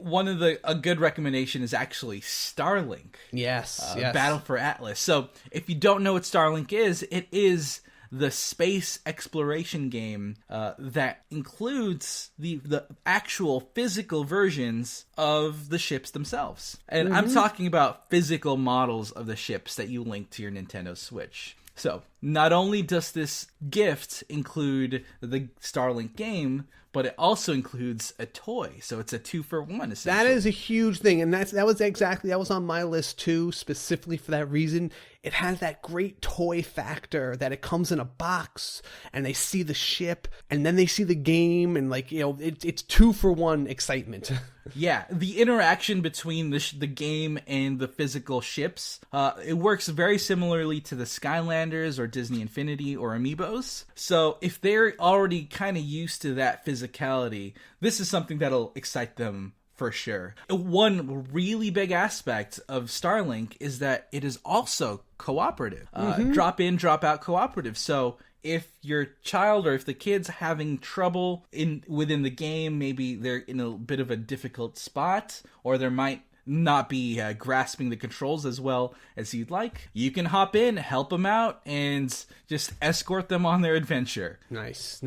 a good recommendation is actually Starlink. Yes. Battle for Atlas. So if you don't know what Starlink is, it is the space exploration game that includes the actual physical versions of the ships themselves. And I'm talking about physical models of the ships that you link to your Nintendo Switch. So, not only does this gift include the Starlink game, but it also includes a toy. So it's a 2-for-1, essentially. That is a huge thing, and that was on my list too, specifically for that reason. It has that great toy factor that it comes in a box, and they see the ship, and then they see the game, and it's 2-for-1 excitement. Yeah, the interaction between the game and the physical ships, it works very similarly to the Skylanders or Disney Infinity or Amiibos. So if they're already kind of used to that physicality, this is something that'll excite them for sure. One really big aspect of Starlink is that it is also cooperative. Drop in, drop out cooperative. So if your child, or if the kid's having trouble within the game, maybe they're in a bit of a difficult spot, or there might not be grasping the controls as well as you'd like, you can hop in, help them out, and just escort them on their adventure. Nice.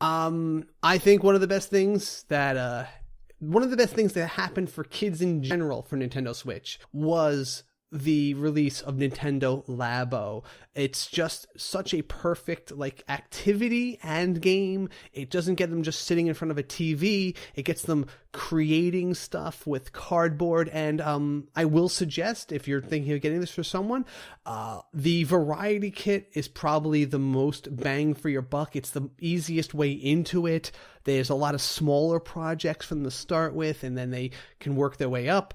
I think one of the best things that happened for kids in general for Nintendo Switch was the release of Nintendo Labo. It's just such a perfect activity and game. It doesn't get them just sitting in front of a TV. It gets them creating stuff with cardboard. And I will suggest, if you're thinking of getting this for someone, the variety kit is probably the most bang for your buck. It's the easiest way into it. There's a lot of smaller projects from the start with, and then they can work their way up.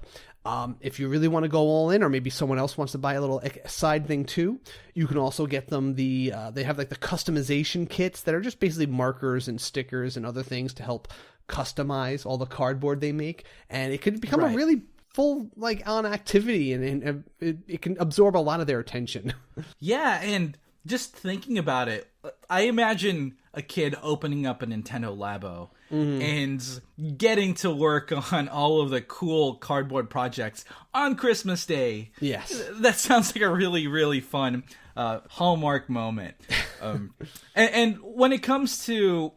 If you really want to go all in, or maybe someone else wants to buy a little side thing too, you can also get them they have the customization kits that are just basically markers and stickers and other things to help customize all the cardboard they make, and it could become a really full on activity, and it can absorb a lot of their attention. Yeah, and just thinking about it, I imagine a kid opening up a Nintendo Labo and getting to work on all of the cool cardboard projects on Christmas Day. Yes. That sounds like a really, really fun Hallmark moment. And when it comes to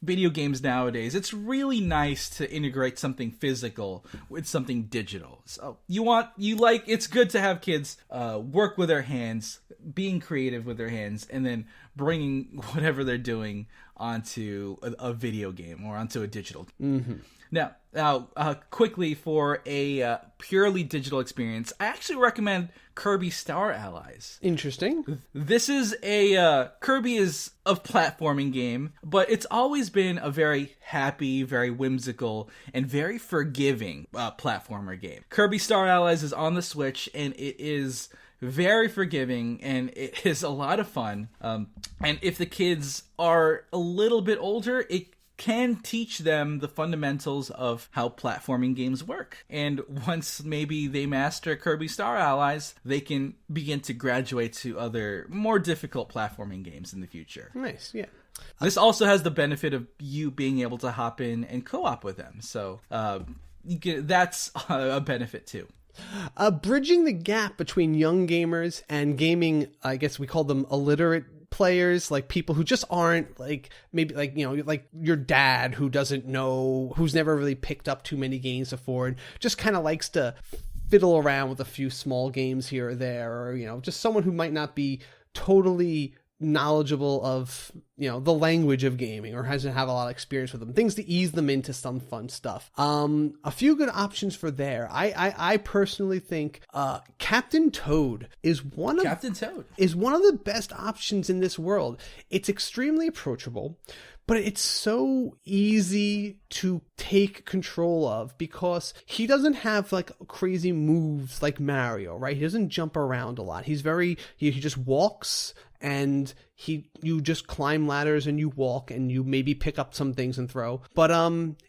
video games nowadays, it's really nice to integrate something physical with something digital. So it's good to have kids work with their hands, being creative with their hands, and then bringing whatever they're doing onto a video game or onto a digital game. Mm-hmm. Now, quickly for a purely digital experience, I actually recommend Kirby Star Allies. Interesting. This is Kirby is a platforming game, but it's always been a very happy, very whimsical, and very forgiving platformer game. Kirby Star Allies is on the Switch, and it is very forgiving, and it is a lot of fun. And if the kids are a little bit older, it can teach them the fundamentals of how platforming games work. And once maybe they master Kirby Star Allies, they can begin to graduate to other more difficult platforming games in the future. Nice, yeah. This also has the benefit of you being able to hop in and co-op with them. So that's a benefit too. Bridging the gap between young gamers and gaming, I guess we call them illiterate players, like people who just aren't like your dad who doesn't know, who's never really picked up too many games before and just kind of likes to fiddle around with a few small games here or there, or just someone who might not be totally knowledgeable of the language of gaming or hasn't have a lot of experience with them, things to ease them into some fun stuff. A few good options for there. I personally think Captain Toad is one of the best options in this world. It's extremely approachable, but it's so easy to take control of because he doesn't have like crazy moves like Mario, right? He doesn't jump around a lot. He just walks, and you just climb ladders and you walk and you maybe pick up some things and throw. But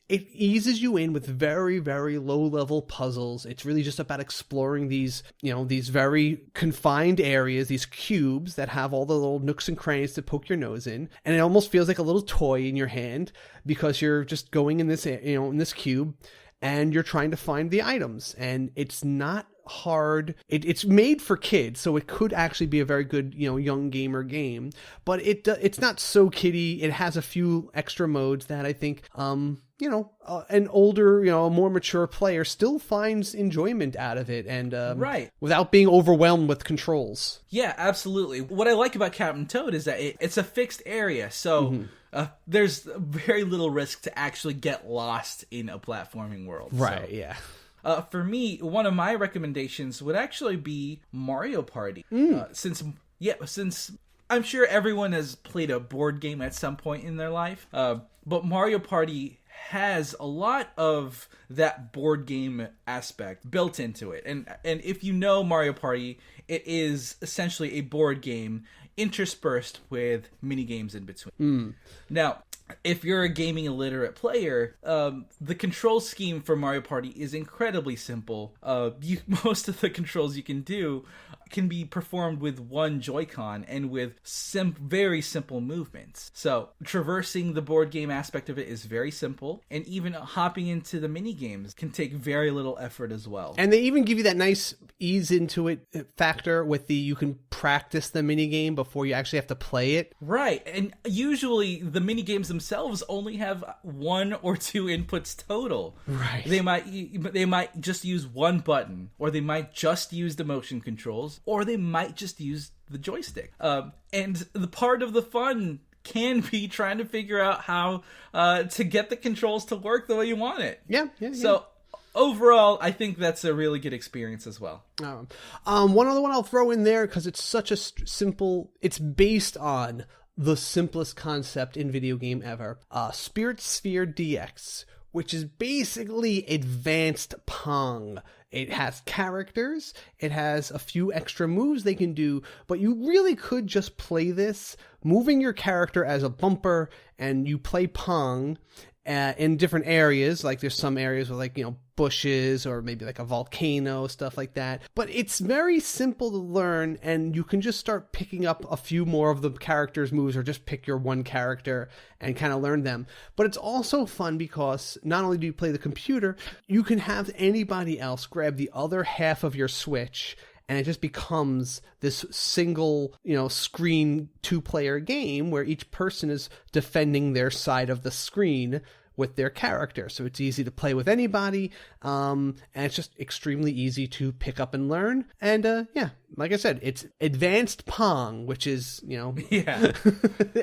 it eases you in with very, very low level puzzles. It's really just about exploring these very confined areas, these cubes that have all the little nooks and crannies to poke your nose in. And it almost feels like a little toy in your hand because you're just going in this, in this cube and you're trying to find the items. And it's not hard. It's made for kids, so it could actually be a very good young gamer game, but it's not so kiddie. It has a few extra modes that I think an older, a more mature player still finds enjoyment out of it, and right, without being overwhelmed with controls. Yeah, absolutely. What I like about Captain Toad is that it's a fixed area, so there's very little risk to actually get lost in a platforming world. Right, so. Yeah. For me, one of my recommendations would actually be Mario Party. Since I'm sure everyone has played a board game at some point in their life, but Mario Party has a lot of that board game aspect built into it. And if you know Mario Party, it is essentially a board game interspersed with mini games in between. Now, if you're a gaming illiterate player, the control scheme for Mario Party is incredibly simple. Most of the controls you can do can be performed with one Joy-Con and with very simple movements. So traversing the board game aspect of it is very simple, and even hopping into the mini games can take very little effort as well. And they even give you that nice ease into it factor with you can practice the mini game before you actually have to play it. Right, and usually the mini games themselves only have 1 or 2 inputs total. Right. They might just use one button, or they might just use the motion controls, or they might just use the joystick. And the part of the fun can be trying to figure out how to get the controls to work the way you want it. Yeah. So overall, I think that's a really good experience as well. One other one I'll throw in there, because it's such a simple, it's based on the simplest concept in video game ever. Spirit Sphere DX, which is basically advanced Pong. It has characters, it has a few extra moves they can do, but you really could just play this moving your character as a bumper, and you play Pong in different areas. Like there's some areas with bushes or maybe like a volcano, stuff like that. But it's very simple to learn, and you can just start picking up a few more of the characters' moves, or just pick your one character and kind of learn them. But it's also fun because not only do you play the computer, you can have anybody else grab the other half of your Switch and it just becomes this single, screen 2-player game where each person is defending their side of the screen with their character. So it's easy to play with anybody, and it's just extremely easy to pick up and learn. And like I said, it's advanced Pong, which is, Yeah.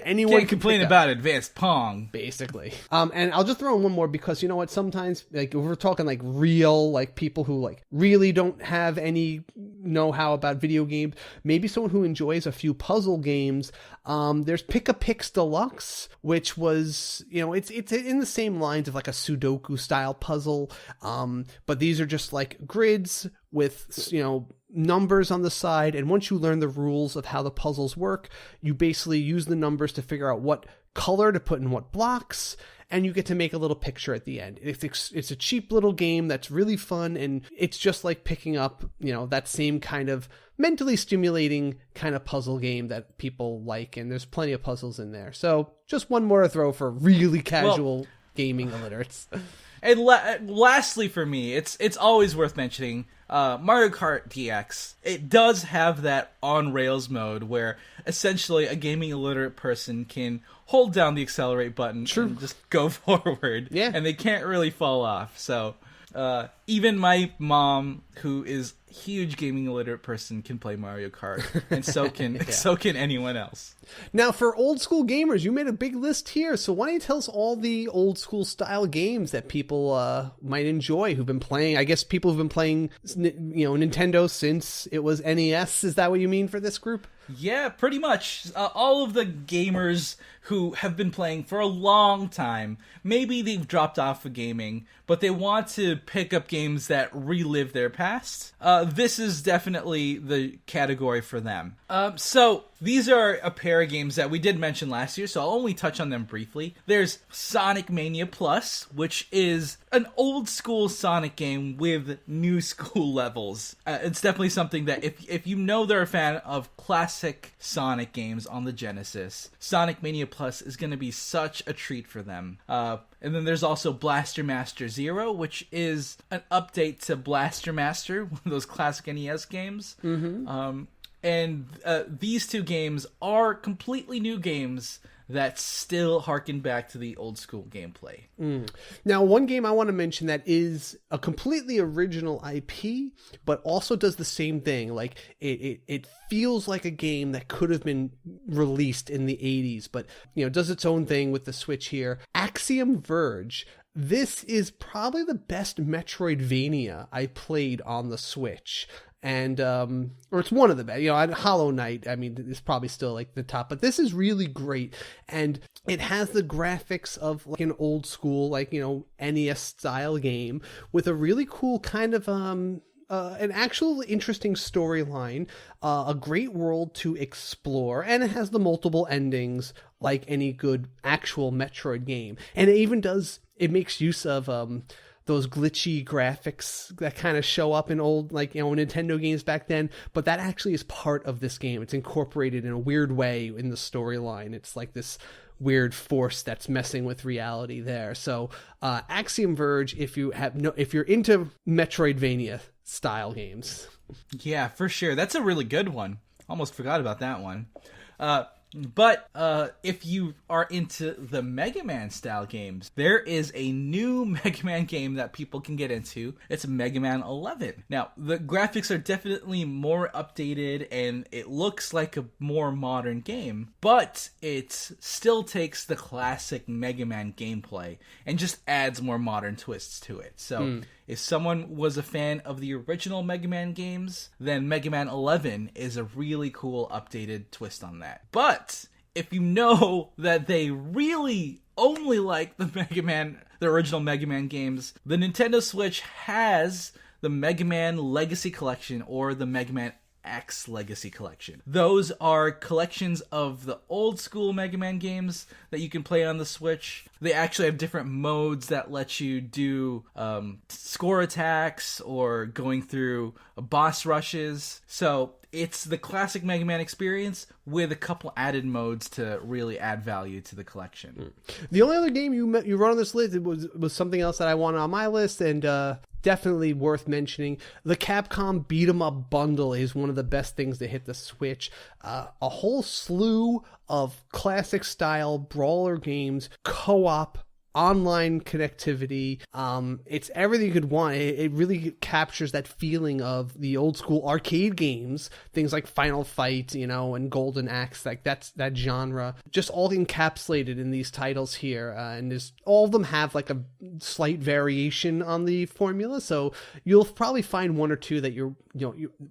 anyone Can't complain about advanced Pong. Basically. And I'll just throw in one more because you know what, sometimes like if we're talking like real, like people who like really don't have any know-how about video games, maybe someone who enjoys a few puzzle games, there's Pick-a-Pix Deluxe, which was, it's in the same lines of like a Sudoku style puzzle, but these are just like grids with numbers on the side, and once you learn the rules of how the puzzles work, you basically use the numbers to figure out what color to put in what blocks, and you get to make a little picture at the end. It's a cheap little game that's really fun, and it's just like picking up that same kind of mentally stimulating kind of puzzle game that people like, and there's plenty of puzzles in there. So just one more to throw for really casual gaming illiterates. And lastly for me, it's always worth mentioning, Mario Kart DX. It does have that on-rails mode where essentially a gaming illiterate person can hold down the accelerate button and just go forward. Yeah. And they can't really fall off. So even my mom, who is a huge gaming illiterate person, can play Mario Kart, and so can anyone else. Now, for old school gamers, you made a big list here, so why don't you tell us all the old school style games that people might enjoy who've been playing? I guess people who've been playing, Nintendo since it was NES. Is that what you mean for this group? Yeah, pretty much. All of the gamers who have been playing for a long time, maybe they've dropped off of gaming, but they want to pick up games that relive their past. This is definitely the category for them. So these are a pair of games that we did mention last year, so I'll only touch on them briefly. There's Sonic Mania Plus, which is an old school Sonic game with new school levels. It's definitely something that if they're a fan of classic Sonic games on the Genesis, Sonic Mania Plus is going to be such a treat for them. And then there's also Blaster Master Zero, which is an update to Blaster Master, one of those classic NES games. Mm-hmm. And these two games are completely new games that still harken back to the old school gameplay. Now, one game I want to mention that is a completely original IP, but also does the same thing. Like, it feels like a game that could have been released in the 80s, but, does its own thing with the Switch here. Axiom Verge. This is probably the best Metroidvania I played on the Switch. And, or it's one of the best, Hollow Knight, is probably still like the top, but this is really great. And it has the graphics of like an old school, NES style game with a really cool kind of, an actual interesting storyline, a great world to explore, and it has the multiple endings like any good actual Metroid game. And it makes use of, those glitchy graphics that kind of show up in old, Nintendo games back then, but that actually is part of this game. It's incorporated in a weird way in the storyline. It's like this weird force that's messing with reality there. So, Axiom Verge, if you're into Metroidvania style games. Yeah, for sure. That's a really good one. Almost forgot about that one. But if you are into the Mega Man style games, there is a new Mega Man game that people can get into. It's Mega Man 11. Now, the graphics are definitely more updated and it looks like a more modern game, but it still takes the classic Mega Man gameplay and just adds more modern twists to it. So if someone was a fan of the original Mega Man games, then Mega Man 11 is a really cool updated twist on that. But if you know that they really only like the original Mega Man games, the Nintendo Switch has the Mega Man Legacy Collection or the Mega Man X Legacy Collection. Those are collections of the old school Mega Man games that you can play on the Switch. They actually have different modes that let you do score attacks or going through boss rushes. So it's the classic Mega Man experience with a couple added modes to really add value to the collection. The only other game you wrote on this list was something else that I wanted on my list, and definitely worth mentioning. The Capcom Beat 'em Up bundle is one of the best things to hit the Switch. A whole slew of classic style brawler games, co-op, online connectivity. It's everything you could want. It really captures that feeling of the old school arcade games, things like Final Fight, and Golden Axe, like that genre, just all encapsulated in these titles here. And all of them have like a slight variation on the formula, so you'll probably find one or two that you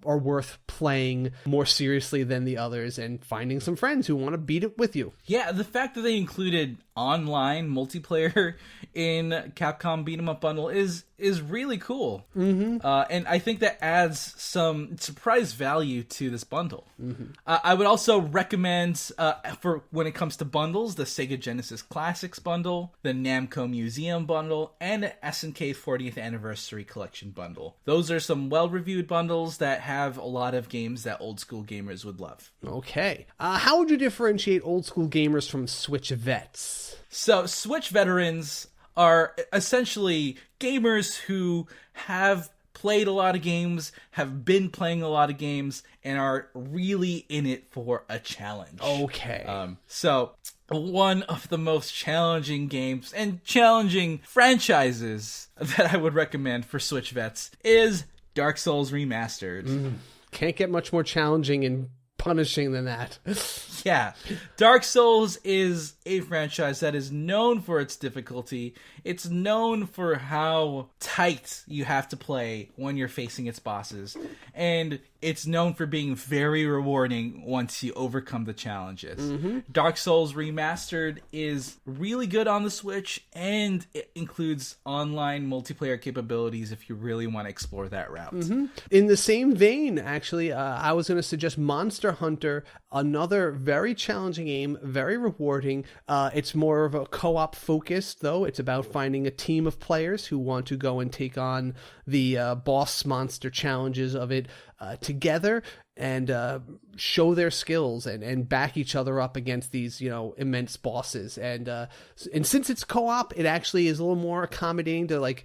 are worth playing more seriously than the others, and finding some friends who want to beat it with you. Yeah, the fact that they included online multiplayer in Capcom Beat 'em Up bundle is really cool. And I think that adds some surprise value to this bundle. I would also recommend, for when it comes to bundles, the Sega Genesis Classics bundle, the Namco Museum bundle, and the SNK 40th Anniversary Collection bundle. Those are some well-reviewed bundles that have a lot of games that old school gamers would love. Okay. How would you differentiate old school gamers from Switch vets? So, Switch veterans are essentially gamers who have played a lot of games, have been playing a lot of games, and are really in it for a challenge. Okay. So, one of the most challenging games and challenging franchises that I would recommend for Switch vets is Dark Souls Remastered. Can't get much more challenging and punishing than that. Yeah. Dark Souls is a franchise that is known for its difficulty. It's known for how tight you have to play when you're facing its bosses. And it's known for being very rewarding once you overcome the challenges. Dark Souls Remastered is really good on the Switch, and it includes online multiplayer capabilities if you really want to explore that route. In the same vein, actually, I was going to suggest Monster Hunter, another very challenging game, very rewarding. It's more of a co-op focus, though. It's about finding a team of players who want to go and take on the boss monster challenges of it together, and show their skills and back each other up against these, immense bosses. And since it's co-op, it actually is a little more accommodating to,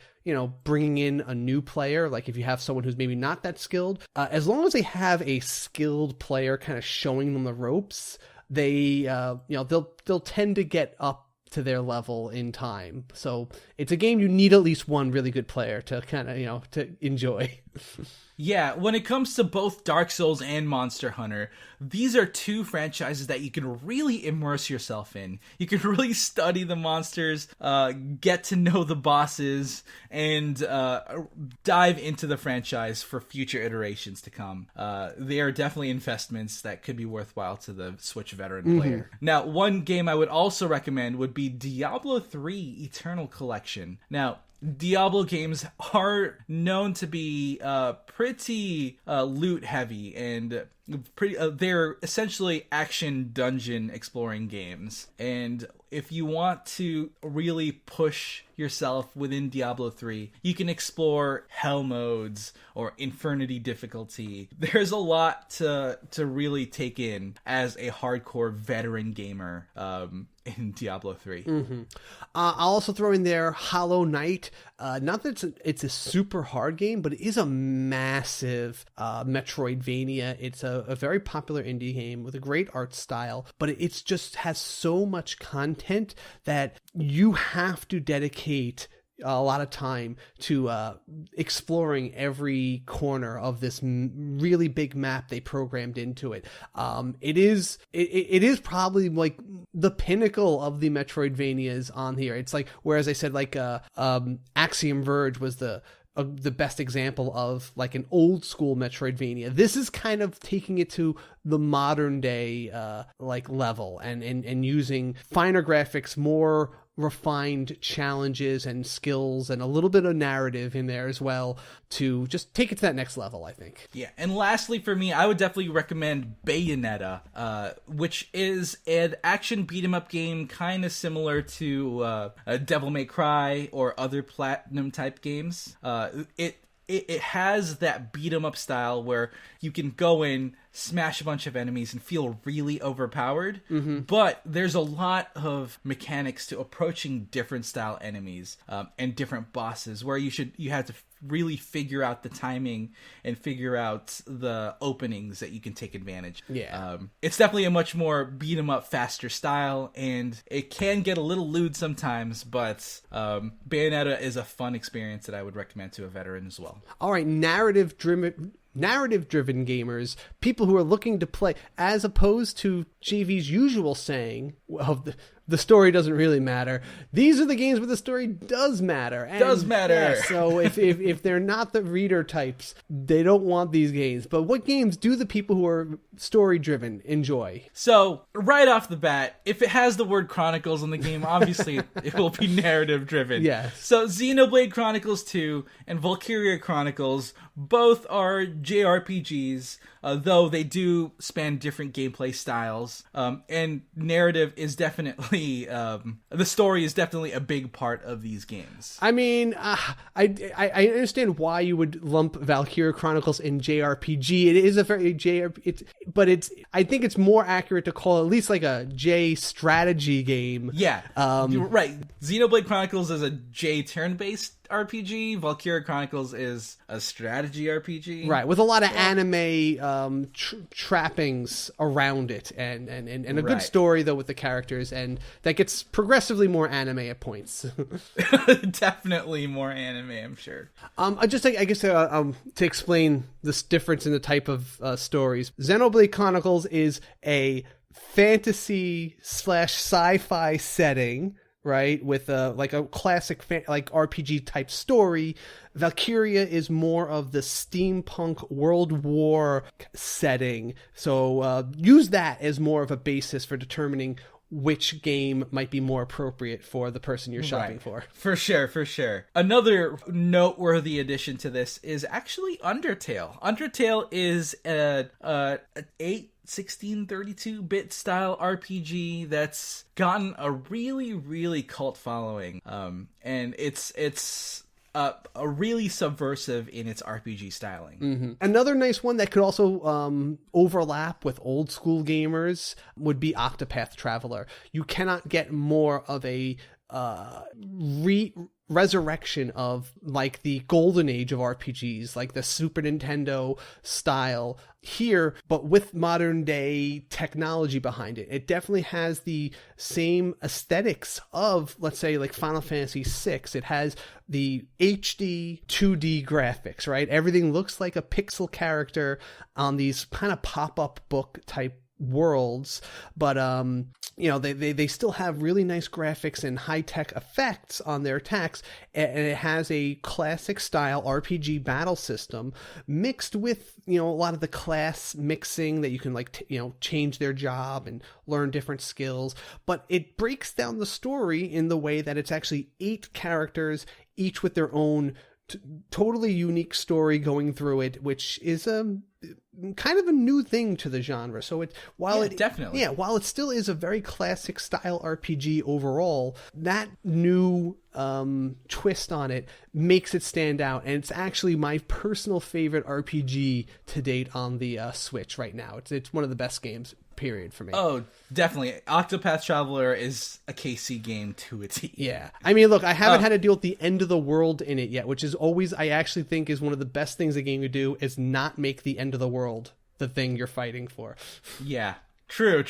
bringing in a new player. Like if you have someone who's maybe not that skilled, as long as they have a skilled player kind of showing them the ropes, they, they'll tend to get up to their level in time. So it's a game you need at least one really good player to kind of, to enjoy. Yeah, when it comes to both Dark Souls and Monster Hunter, these are two franchises that you can really immerse yourself in. You can really study the monsters, get to know the bosses, and dive into the franchise for future iterations to come. They are definitely investments that could be worthwhile to the Switch veteran player. Now, one game I would also recommend would be Diablo 3 Eternal Collection. Now, Diablo games are known to be pretty loot heavy and they're essentially action dungeon exploring games. And if you want to really push yourself within Diablo 3, you can explore hell modes or infernity difficulty. There's a lot to really take in as a hardcore veteran gamer in Diablo 3. I'll also throw in there Hollow Knight. Not that it's a super hard game, but it is a massive Metroidvania. It's a very popular indie game with a great art style, but it's just has so much content that you have to dedicate a lot of time to exploring every corner of this really big map they programmed into it. It is probably like the pinnacle of the Metroidvanias on here. It's like, whereas I said Axiom Verge was the best example of like an old school Metroidvania. This is kind of taking it to the modern day level and using finer graphics, more refined challenges and skills, and a little bit of narrative in there as well to just take it to that next level, I think. Yeah, and lastly for me, I would definitely recommend Bayonetta, which is an action beat-em-up game kind of similar to Devil May Cry or other Platinum type games. It has that beat 'em up style where you can go in, smash a bunch of enemies and feel really overpowered. But there's a lot of mechanics to approaching different style enemies and different bosses where you have to really figure out the timing and figure out the openings that you can take advantage. It's definitely a much more beat 'em up, faster style, and it can get a little lewd sometimes, but Bayonetta is a fun experience that I would recommend to a veteran as well. All right, narrative-driven gamers, people who are looking to play, as opposed to JV's usual saying of the story doesn't really matter. These are the games where the story does matter. Yeah, so if they're not the reader types, they don't want these games. But what games do the people who are story-driven enjoy? So, right off the bat, if it has the word Chronicles in the game, obviously it will be narrative-driven. Yes. So, Xenoblade Chronicles 2 and Valkyria Chronicles both are JRPGs, though they do span different gameplay styles. And narrative is definitely, the story is definitely a big part of these games. I mean, I understand why you would lump Valkyria Chronicles in JRPG. It is a very I think it's more accurate to call it at least like a J strategy game. Yeah, you're right. Xenoblade Chronicles is a J turn-based RPG. Valkyria Chronicles is a strategy RPG. Right, with a lot of anime trappings around it, and a good story, though, with the characters, and that gets progressively more anime at points. Definitely more anime, I'm sure. To explain this difference in the type of stories, Xenoblade Chronicles is a fantasy/sci-fi setting, right, with a classic RPG type story. Valkyria is more of the steampunk World War setting, so use that as more of a basis for determining which game might be more appropriate for the person you're shopping for. For sure. Another noteworthy addition to this is actually Undertale. Undertale is a 1632-bit style RPG that's gotten a really, really cult following. And it's a really subversive in its RPG styling. Another nice one that could also overlap with old school gamers would be Octopath Traveler. You cannot get more of a resurrection of like the golden age of RPGs, like the Super Nintendo style here, but with modern day technology behind it. It definitely has the same aesthetics of, let's say, like Final Fantasy VI. It has the HD 2D graphics, right? Everything looks like a pixel character on these kind of pop-up book type worlds, but they still have really nice graphics and high-tech effects on their attacks, and it has a classic style RPG battle system mixed with a lot of the class mixing that you can change their job and learn different skills, but it breaks down the story in the way that it's actually 8 characters, each with their own totally unique story going through it, which is kind of a new thing to the genre. So while it still is a very classic style RPG overall, that new twist on it makes it stand out, and it's actually my personal favorite RPG to date on the Switch right now. It's one of the best games, period, for me. Oh, definitely. Octopath Traveler is a KC game to a T. Yeah. I mean, look, I haven't had to deal with the end of the world in it yet, which is always, I actually think, is one of the best things a game could do, is not make the end of the world the thing you're fighting for. Yeah. True.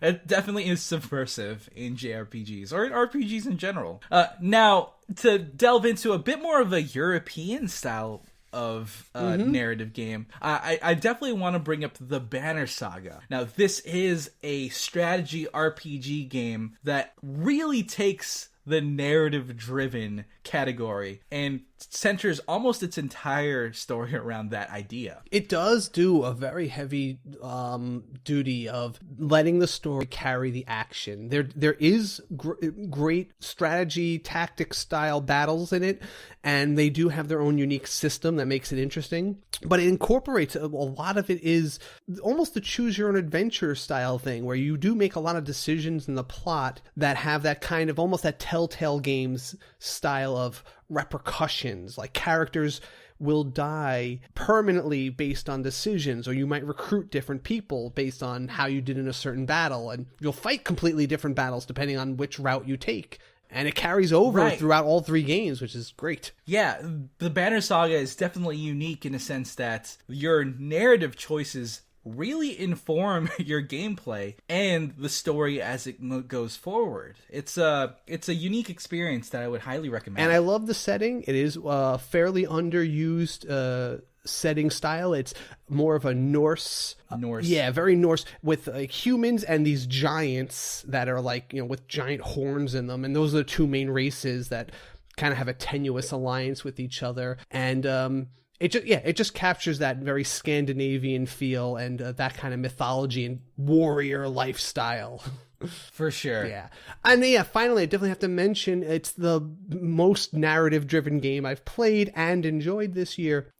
It definitely is subversive in JRPGs, or in RPGs in general. Now, to delve into a bit more of a European style of narrative game, I definitely want to bring up the Banner Saga. Now, this is a strategy RPG game that really takes the narrative-driven category and centers almost its entire story around that idea. It does do a very heavy duty of letting the story carry the action. There is great strategy, tactic style battles in it, and they do have their own unique system that makes it interesting. But it incorporates a lot of it is almost the choose your own adventure style thing, where you do make a lot of decisions in the plot that have that kind of almost that Telltale Games style of repercussions, like characters will die permanently based on decisions, or you might recruit different people based on how you did in a certain battle, and you'll fight completely different battles depending on which route you take. And it carries over throughout all 3 games, which is great. Yeah, the Banner Saga is definitely unique in a sense that your narrative choices really inform your gameplay and the story as it goes forward. It's a unique experience that I would highly recommend. And I love the setting. It is fairly underused setting style. It's more of a Norse. Yeah, very Norse, with like humans and these giants that are like, with giant horns in them. And those are the 2 main races that kind of have a tenuous alliance with each other. And it just captures that very Scandinavian feel and that kind of mythology and warrior lifestyle. For sure. Yeah. And finally, I definitely have to mention it's the most narrative-driven game I've played and enjoyed this year,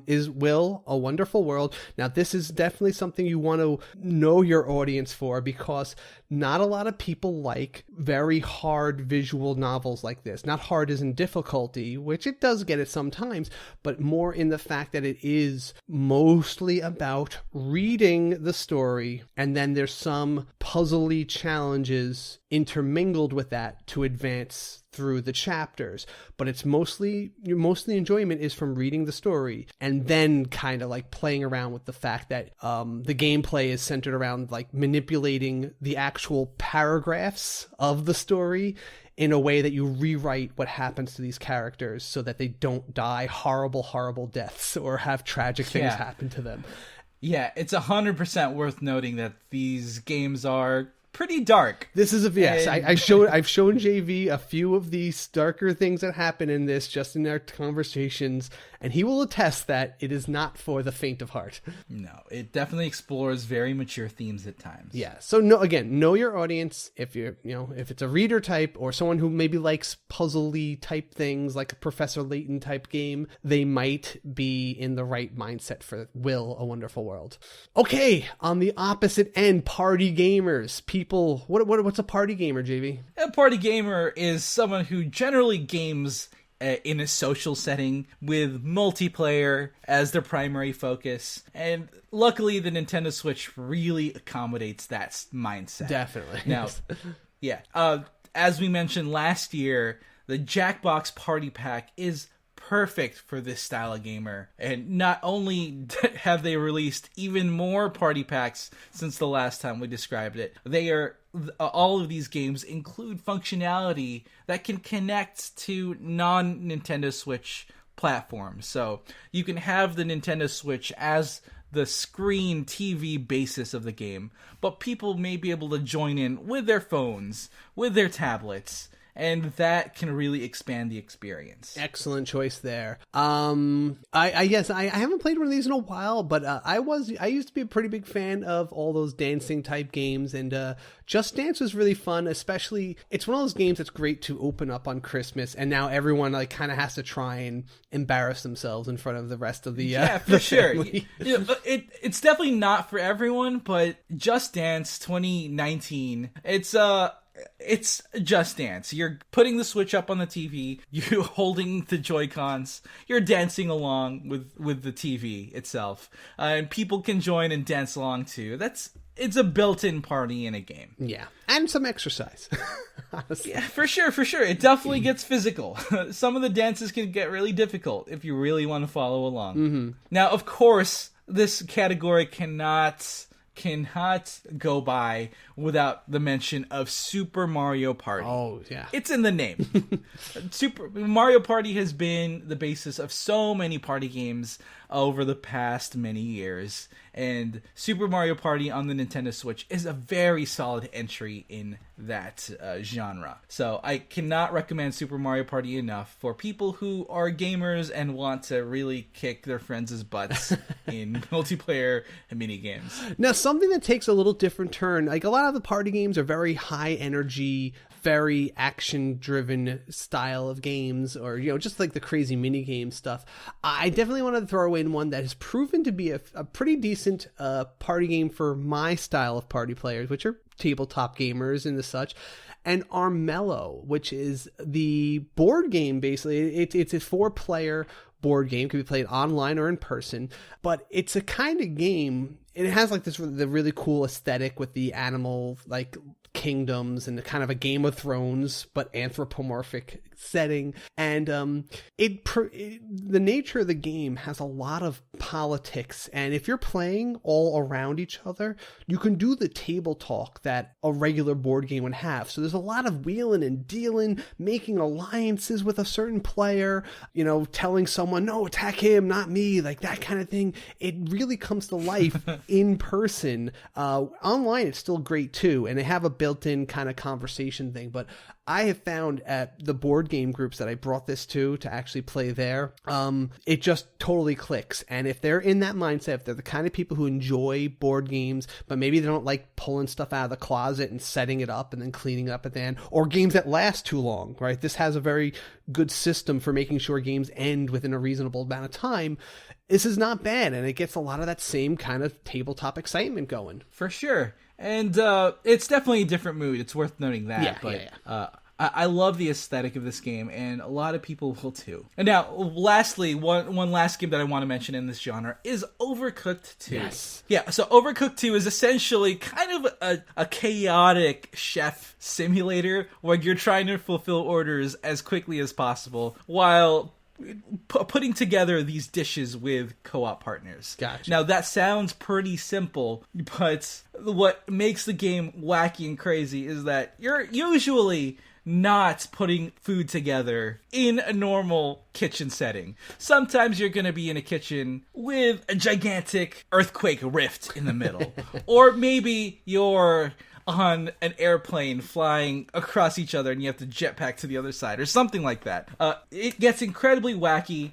is Will, A Wonderful World. Now, this is definitely something you want to know your audience for, because not a lot of people like very hard visual novels like this. Not hard as in difficulty, which it does get it sometimes, but more in the fact that it is mostly about reading the story, and then there's some puzzly challenges intermingled with that to advance through the chapters. But it's mostly enjoyment is from reading the story and then kind of like playing around with the fact that the gameplay is centered around like manipulating the actual paragraphs of the story in a way that you rewrite what happens to these characters so that they don't die horrible deaths or have tragic things happen to them. Yeah, it's 100% worth noting that these games are pretty dark. This is I've shown JV a few of these darker things that happen in this just in our conversations, and he will attest that it is not for the faint of heart. No, it definitely explores very mature themes at times. Yeah. So know your audience. If if it's a reader type or someone who maybe likes puzzly type things like a Professor Layton type game, they might be in the right mindset for Will, A Wonderful World. Okay, on the opposite end, party gamers. People, what's a party gamer, JV? A party gamer is someone who generally games in a social setting with multiplayer as their primary focus. And luckily, the Nintendo Switch really accommodates that mindset. Definitely. Now, as we mentioned last year, the Jackbox Party Pack is perfect for this style of gamer. And not only have they released even more party packs since the last time we described it, all of these games include functionality that can connect to non-Nintendo Switch platforms. So you can have the Nintendo Switch as the screen TV basis of the game, but people may be able to join in with their phones, with their tablets, and that can really expand the experience. Excellent choice there. I haven't played one of these in a while, but I used to be a pretty big fan of all those dancing type games, and Just Dance was really fun. Especially, it's one of those games that's great to open up on Christmas, and now everyone like kind of has to try and embarrass themselves in front of the rest of the for sure. It's definitely not for everyone, but Just Dance 2019, it's Just Dance. You're putting the Switch up on the TV, you're holding the Joy-Cons, you're dancing along with the TV itself, and people can join and dance along too. It's a built-in party in a game. Yeah, and some exercise. Yeah, for sure. It definitely gets physical. Some of the dances can get really difficult if you really want to follow along. Mm-hmm. Now, of course, this category cannot go by without the mention of Super Mario Party. Oh, yeah. It's in the name. Super Mario Party has been the basis of so many party games over the past many years, and Super Mario Party on the Nintendo Switch is a very solid entry in that genre. So I cannot recommend Super Mario Party enough for people who are gamers and want to really kick their friends' butts in multiplayer mini games. Now, something that takes a little different turn, like a lot of the party games are very high energy, very action-driven style of games, or just like the crazy mini-game stuff. I definitely want to throw in one that has proven to be a pretty decent party game for my style of party players, which are tabletop gamers and the such. And Armello, which is the board game, basically. It's a 4-player board game. It can be played online or in person, but it's a kind of game. It has like the really cool aesthetic with the animal like kingdoms and the kind of a Game of Thrones but anthropomorphic setting, and the nature of the game has a lot of politics, and if you're playing all around each other, you can do the table talk that a regular board game would have. So there's a lot of wheeling and dealing, making alliances with a certain player, telling someone, no, attack him, not me, like that kind of thing. It really comes to life in person. Online it's still great too, and they have a built-in kind of conversation thing, but I have found at the board game groups that I brought this to actually play there, it just totally clicks. And if they're in that mindset, if they're the kind of people who enjoy board games, but maybe they don't like pulling stuff out of the closet and setting it up and then cleaning it up at the end, or games that last too long, right? This has a very good system for making sure games end within a reasonable amount of time. This is not bad, and it gets a lot of that same kind of tabletop excitement going. For sure. And it's definitely a different mood. It's worth noting that. I love the aesthetic of this game, and a lot of people will too. And now, lastly, one last game that I want to mention in this genre is Overcooked 2. Yes. Yeah, so Overcooked 2 is essentially kind of a chaotic chef simulator where you're trying to fulfill orders as quickly as possible while putting together these dishes with co-op partners. Gotcha. Now that sounds pretty simple, but what makes the game wacky and crazy is that you're usually not putting food together in a normal kitchen setting. Sometimes you're going to be in a kitchen with a gigantic earthquake rift in the middle. Or maybe you're on an airplane flying across each other and you have to jetpack to the other side or something like that. It gets incredibly wacky.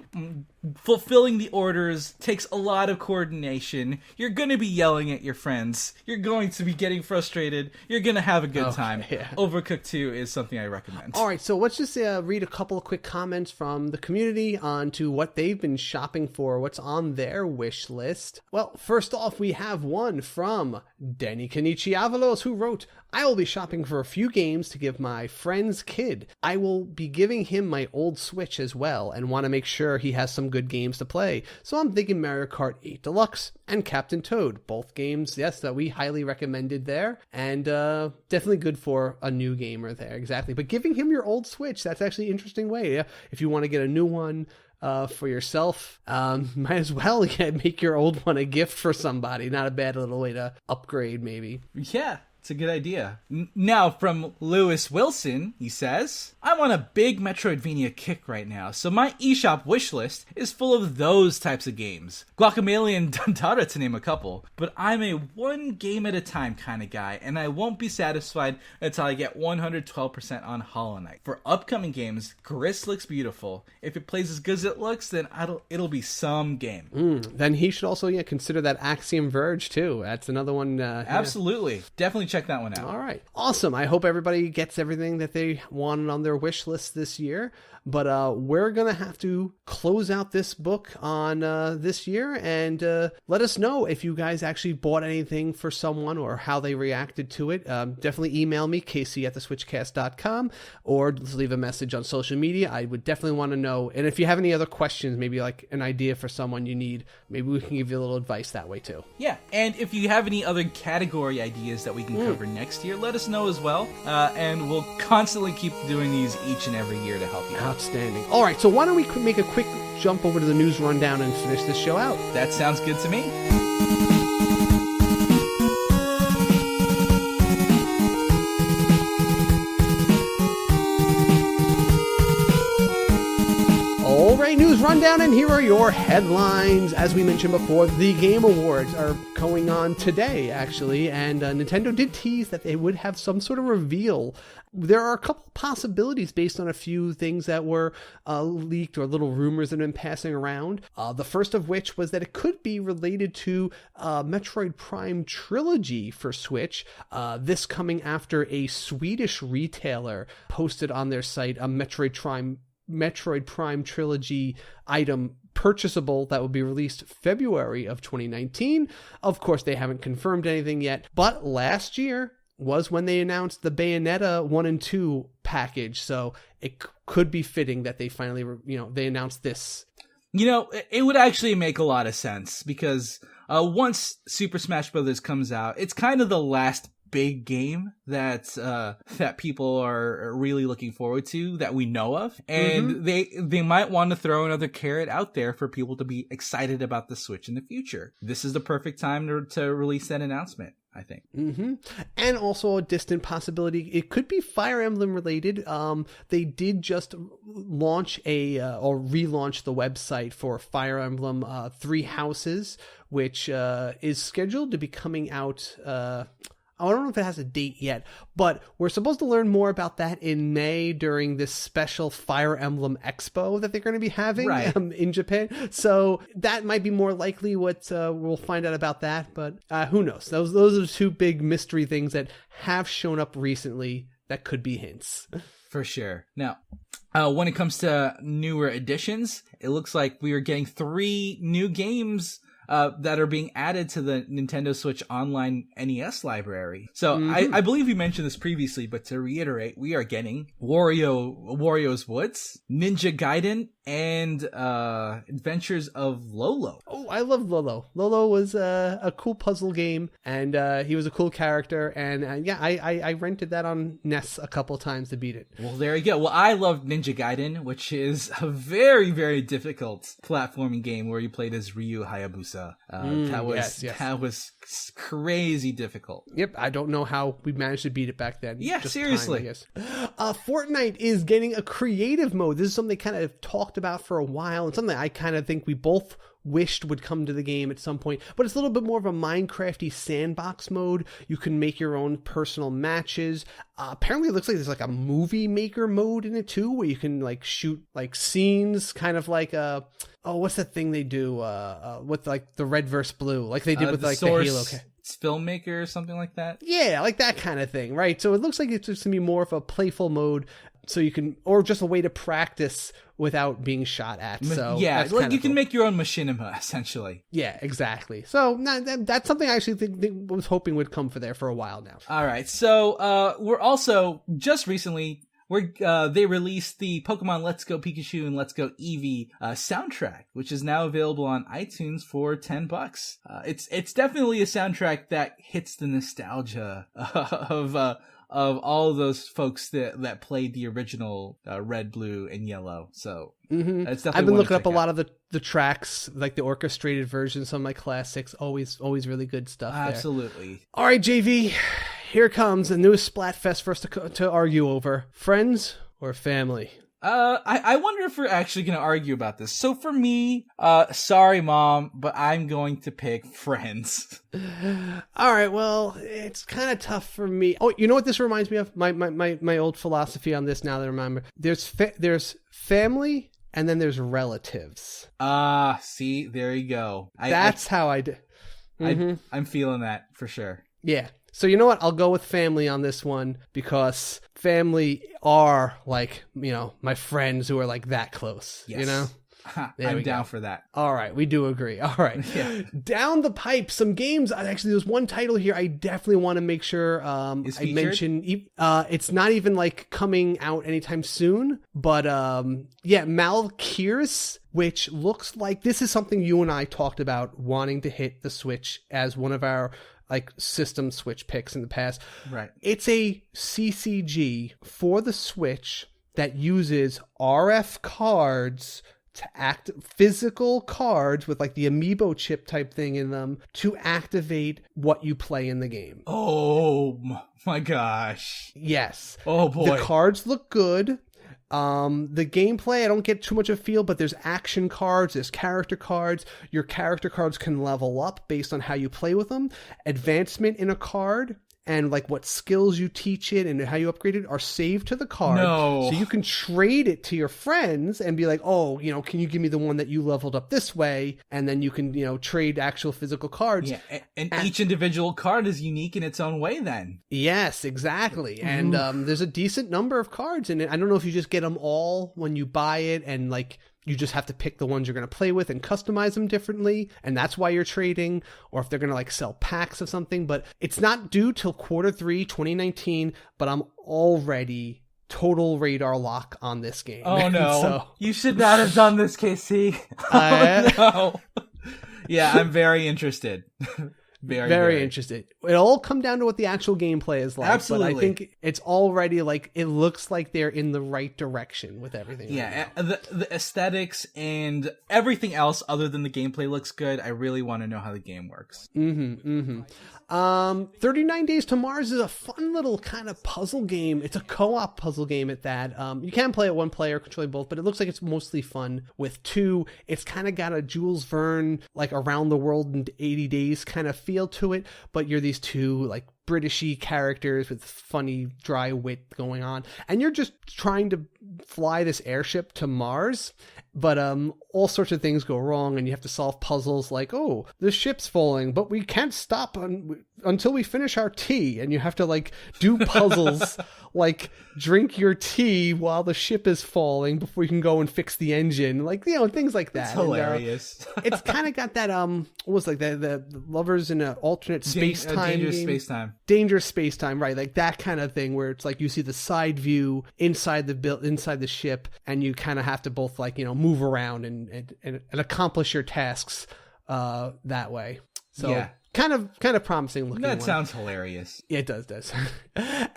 Fulfilling the orders takes a lot of coordination. You're going to be yelling at your friends. You're going to be getting frustrated. You're going to have a good time. Yeah. Overcooked 2 is something I recommend. All right, so let's just read a couple of quick comments from the community on to what they've been shopping for, what's on their wish list. Well, first off, we have one from Denny Kenichi Avalos, who wrote, I will be shopping for a few games to give my friend's kid. I will be giving him my old Switch as well and want to make sure he has some good games to play. So I'm thinking Mario Kart 8 Deluxe and Captain Toad. Both games, yes, that we highly recommended there. And definitely good for a new gamer there, exactly. But giving him your old Switch, that's actually an interesting way. Yeah? If you want to get a new one for yourself, might as well make your old one a gift for somebody. Not a bad little way to upgrade, maybe. Yeah. It's a good idea. Now, from Lewis Wilson, he says, I'm on a big Metroidvania kick right now, so my eShop wishlist is full of those types of games. Guacamelee and Dundara, to name a couple. But I'm a one game at a time kind of guy, and I won't be satisfied until I get 112% on Hollow Knight. For upcoming games, Gris looks beautiful. If it plays as good as it looks, then it'll be some game. Then he should also consider that Axiom Verge, too. That's another one. Absolutely. Definitely check that one out. All right. Awesome. I hope everybody gets everything that they wanted on their wish list this year. But we're going to have to close out this book on this year, and let us know if you guys actually bought anything for someone or how they reacted to it. Definitely email me, casey@theswitchcast.com, or just leave a message on social media. I would definitely want to know. And if you have any other questions, maybe like an idea for someone you need, maybe we can give you a little advice that way too. Yeah, and if you have any other category ideas that we can cover next year, let us know as well. And we'll constantly keep doing these each and every year to help you out. Outstanding. All right, so why don't we make a quick jump over to the news rundown and finish this show out? That sounds good to me. All right, news rundown, and here are your headlines. As we mentioned before, the Game Awards are going on today, actually, and Nintendo did tease that they would have some sort of reveal. There are a couple of possibilities based on a few things that were leaked, or little rumors that have been passing around. The first of which was that it could be related to Metroid Prime Trilogy for Switch. This coming after a Swedish retailer posted on their site a Metroid Prime Trilogy item purchasable that will be released February of 2019. Of course, they haven't confirmed anything yet, but last year was when they announced the Bayonetta 1 and 2 package, so it could be fitting that they finally, they announced this. It would actually make a lot of sense because once Super Smash Bros. Comes out, it's kind of the last big game that people are really looking forward to that we know of, and they might want to throw another carrot out there for people to be excited about the Switch in the future. This is the perfect time to release that announcement, I think. And also a distant possibility, it could be Fire Emblem related. They did just launch or relaunch the website for Fire Emblem Three Houses, which is scheduled to be coming out. I don't know if it has a date yet, but we're supposed to learn more about that in May during this special Fire Emblem Expo that they're going to be having in Japan. So that might be more likely what we'll find out about that, but who knows? Those are the two big mystery things that have shown up recently that could be hints. For sure. Now, when it comes to newer editions, it looks like we are getting 3 new games that are being added to the Nintendo Switch Online NES library. So I believe we mentioned this previously, but to reiterate, we are getting Wario's Woods, Ninja Gaiden, and Adventures of Lolo. Oh, I love Lolo. Lolo was a cool puzzle game, and he was a cool character, and I rented that on NES a couple times to beat it. Well, there you go. Well, I love Ninja Gaiden, which is a very, very difficult platforming game where you played as Ryu Hayabusa. That was crazy difficult. Yep, I don't know how we managed to beat it back then. Yeah, just seriously. time, I guess. Fortnite is getting a creative mode. This is something they kind of talked about for a while, and something I kind of think we both wished would come to the game at some point, but it's a little bit more of a Minecrafty sandbox mode. You can make your own personal matches. Apparently it looks like there's like a movie maker mode in it too, where you can like shoot like scenes, kind of like what's that thing they do with like the red versus blue, like they did with like the Halo. It's filmmaker or something like that. Yeah, like that kind of thing, right? So it looks like it's just gonna be more of a playful mode, so you can, or just a way to practice without being shot at. So yeah, like you can cool. make your own machinima essentially. Yeah, exactly. So that's something I actually was hoping would come for a while now. All right, so we're also just recently they released the Pokemon Let's Go Pikachu and Let's Go Eevee soundtrack, which is now available on iTunes for $10. It's definitely a soundtrack that hits the nostalgia of all of those folks that played the original Red, Blue, and Yellow. So it's definitely. I've been looking up a lot of the tracks, like the orchestrated versions, some of my classics. Always really good stuff. Absolutely. There. All right, JV. Here comes the newest Splatfest for us to argue over. Friends or family? I wonder if we're actually going to argue about this. So for me, sorry, Mom, but I'm going to pick Friends. All right, well, it's kind of tough for me. Oh, you know what this reminds me of? My old philosophy on this, now that I remember. There's family, and then there's relatives. See, there you go. That's how I do. I'm feeling that for sure. Yeah. So you know what? I'll go with family on this one, because family are like, my friends who are like that close, Yes. I'm down for that. All right. We do agree. All right. Yeah. Down the pipe, some games. Actually, there's one title here I definitely want to make sure I mention. It's not even like coming out anytime soon, but Malkiers, which looks like this is something you and I talked about wanting to hit the Switch as one of our like system Switch picks in the past. Right. It's a CCG for the Switch that uses RF cards to physical cards with like the amiibo chip type thing in them to activate what you play in the game. Oh my gosh. Yes. Oh boy. The cards look good. The gameplay, I don't get too much of a feel, but there's action cards, there's character cards. Your character cards can level up based on how you play with them. Advancement in a card and like what skills you teach it and how you upgrade it are saved to the card. No. So you can trade it to your friends and be like, oh, can you give me the one that you leveled up this way? And then you can, trade actual physical cards. Yeah, and each individual card is unique in its own way then. Yes, exactly. And there's a decent number of cards in it. I don't know if you just get them all when you buy it and like you just have to pick the ones you're going to play with and customize them differently, and that's why you're trading, or if they're going to like sell packs of something. But it's not due till Q3 2019, but I'm all ready total radar lock on this game. Oh no. So, you should not have done this, KC. Oh no. Yeah, I'm very interested. Very interested. It'll all come down to what the actual gameplay is like. Absolutely. But I think it's already like, it looks like they're in the right direction with everything. Yeah, the aesthetics and everything else other than the gameplay looks good. I really want to know how the game works. 39 Days to Mars is a fun little kind of puzzle game. It's a co-op puzzle game at that. You can play it one player, controlling both, but it looks like it's mostly fun with two. It's kind of got a Jules Verne, like around the world in 80 days kind of feel to it, but you're these two like Britishy characters with funny dry wit going on, and you're just trying to fly this airship to Mars, but all sorts of things go wrong, and you have to solve puzzles like, oh, the ship's falling, but we can't stop until we finish our tea, and you have to like do puzzles like drink your tea while the ship is falling before you can go and fix the engine, like, you know, things like that. It's hilarious. And, it's kind of got that what was like the lovers in an alternate space-time dangerous game. space-time. Dangerous space-time, right? Like that kind of thing where it's like you see the side view inside the ship, and you kind of have to both like, you know, move around and accomplish your tasks that way. So yeah. Kind of promising looking. That sounds hilarious. Yeah, it does.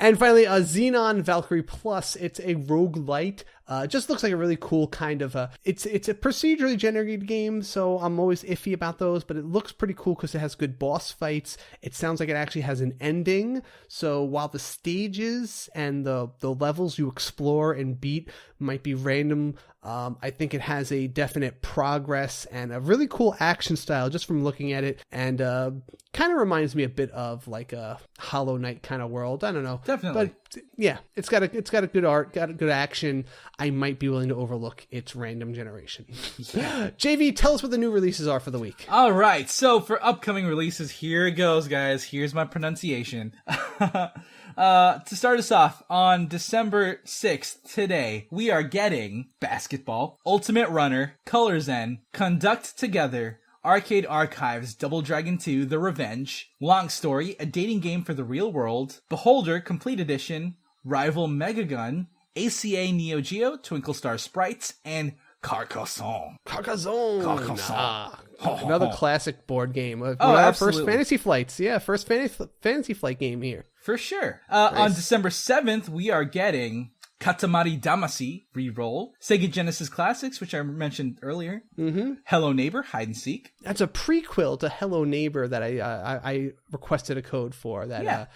And finally, Xenon Valkyrie Plus. It's a roguelite. Just looks like a really cool kind of it's a procedurally generated game, so I'm always iffy about those, but it looks pretty cool because it has good boss fights. It sounds like it actually has an ending, so while the stages and the levels you explore and beat might be random, I think it has a definite progress and a really cool action style just from looking at it, and kind of reminds me a bit of like a Hollow Knight kind of world. I don't know. Definitely. But yeah, it's got a good art, got a good action. I might be willing to overlook its random generation. Yeah. JV, tell us what the new releases are for the week. All right. So for upcoming releases, here it goes, guys. Here's my pronunciation. To start us off, on December 6th, today, we are getting Basketball, Ultimate Runner, Color's End, Conduct Together, Arcade Archives, Double Dragon 2, The Revenge, Long Story, a dating game for the real world, Beholder, Complete Edition, Rival Megagun, ACA Neo Geo, Twinkle Star Sprites, and Carcassonne. Another classic board game. Our first Fantasy Flights. Yeah, first Fantasy Flight game here. For sure. Nice. On December 7th, we are getting Katamari Damacy Reroll, Sega Genesis Classics, which I mentioned earlier, Hello Neighbor Hide and Seek. That's a prequel to Hello Neighbor that I requested a code for. That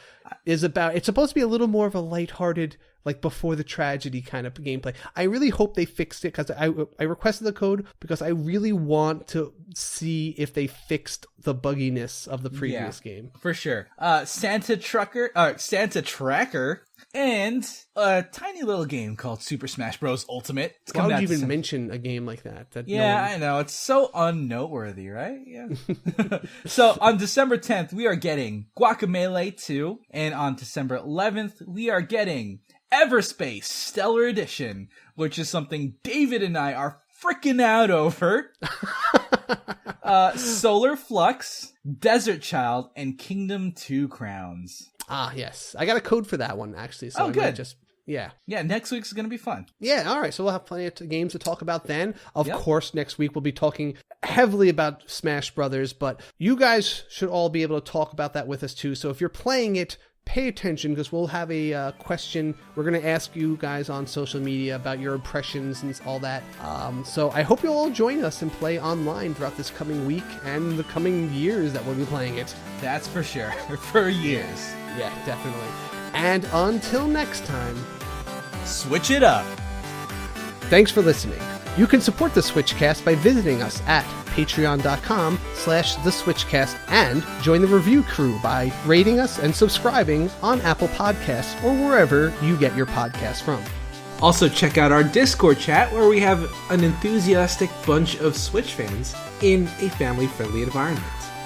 is about. It's supposed to be a little more of a lighthearted, like before the tragedy kind of gameplay. I really hope they fixed it because I requested the code because I really want to see if they fixed the bugginess of the previous game. For sure. Santa Tracker, and a tiny little game called Super Smash Bros. Ultimate. Why would you even mention a game like that? I know. It's so unnoteworthy, right? Yeah. So on December 10th, we are getting Guacamelee 2. And on December 11th, we are getting Everspace Stellar Edition, which is something David and I are freaking out over. Solar Flux, Desert Child, and Kingdom 2 Crowns. Ah, yes. I got a code for that one, actually. So good. Yeah, next week's going to be fun. Yeah, all right. So we'll have plenty of games to talk about then. Of course, next week we'll be talking heavily about Smash Brothers, but you guys should all be able to talk about that with us too. So if you're playing it, pay attention because we'll have a question. We're going to ask you guys on social media about your impressions and all that. So I hope you'll all join us and play online throughout this coming week and the coming years that we'll be playing it. That's for sure. For years. Yeah, definitely. And until next time, switch it up. Thanks for listening. You can support the SwitchCast by visiting us at patreon.com/theswitchcast and join the review crew by rating us and subscribing on Apple Podcasts or wherever you get your podcasts from. Also check out our Discord chat where we have an enthusiastic bunch of Switch fans in a family-friendly environment.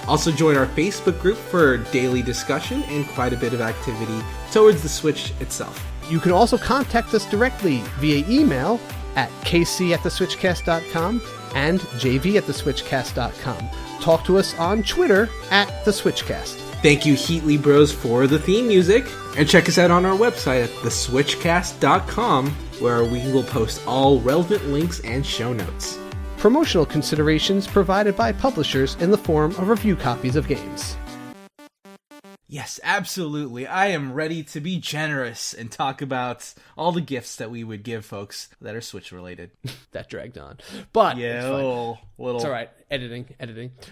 Also join our Facebook group for daily discussion and quite a bit of activity towards the Switch itself. You can also contact us directly via email at kc@theswitchcast.com and jv@theswitchcast.com. Talk to us on Twitter @theswitchcast. Thank you, HeatleyBros, for the theme music. And check us out on our website at theswitchcast.com, where we will post all relevant links and show notes. Promotional considerations provided by publishers in the form of review copies of games. Yes, absolutely. I am ready to be generous and talk about all the gifts that we would give folks that are Switch related. That dragged on. But Yeah, little. it's all right. Editing.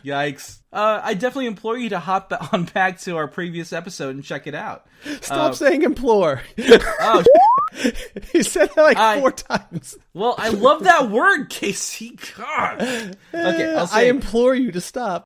Yikes. I definitely implore you to hop on back to our previous episode and check it out. Stop saying implore. Oh, You said that like 4 times. well, I love that word, Casey. God. Okay, I'll say I implore you to stop.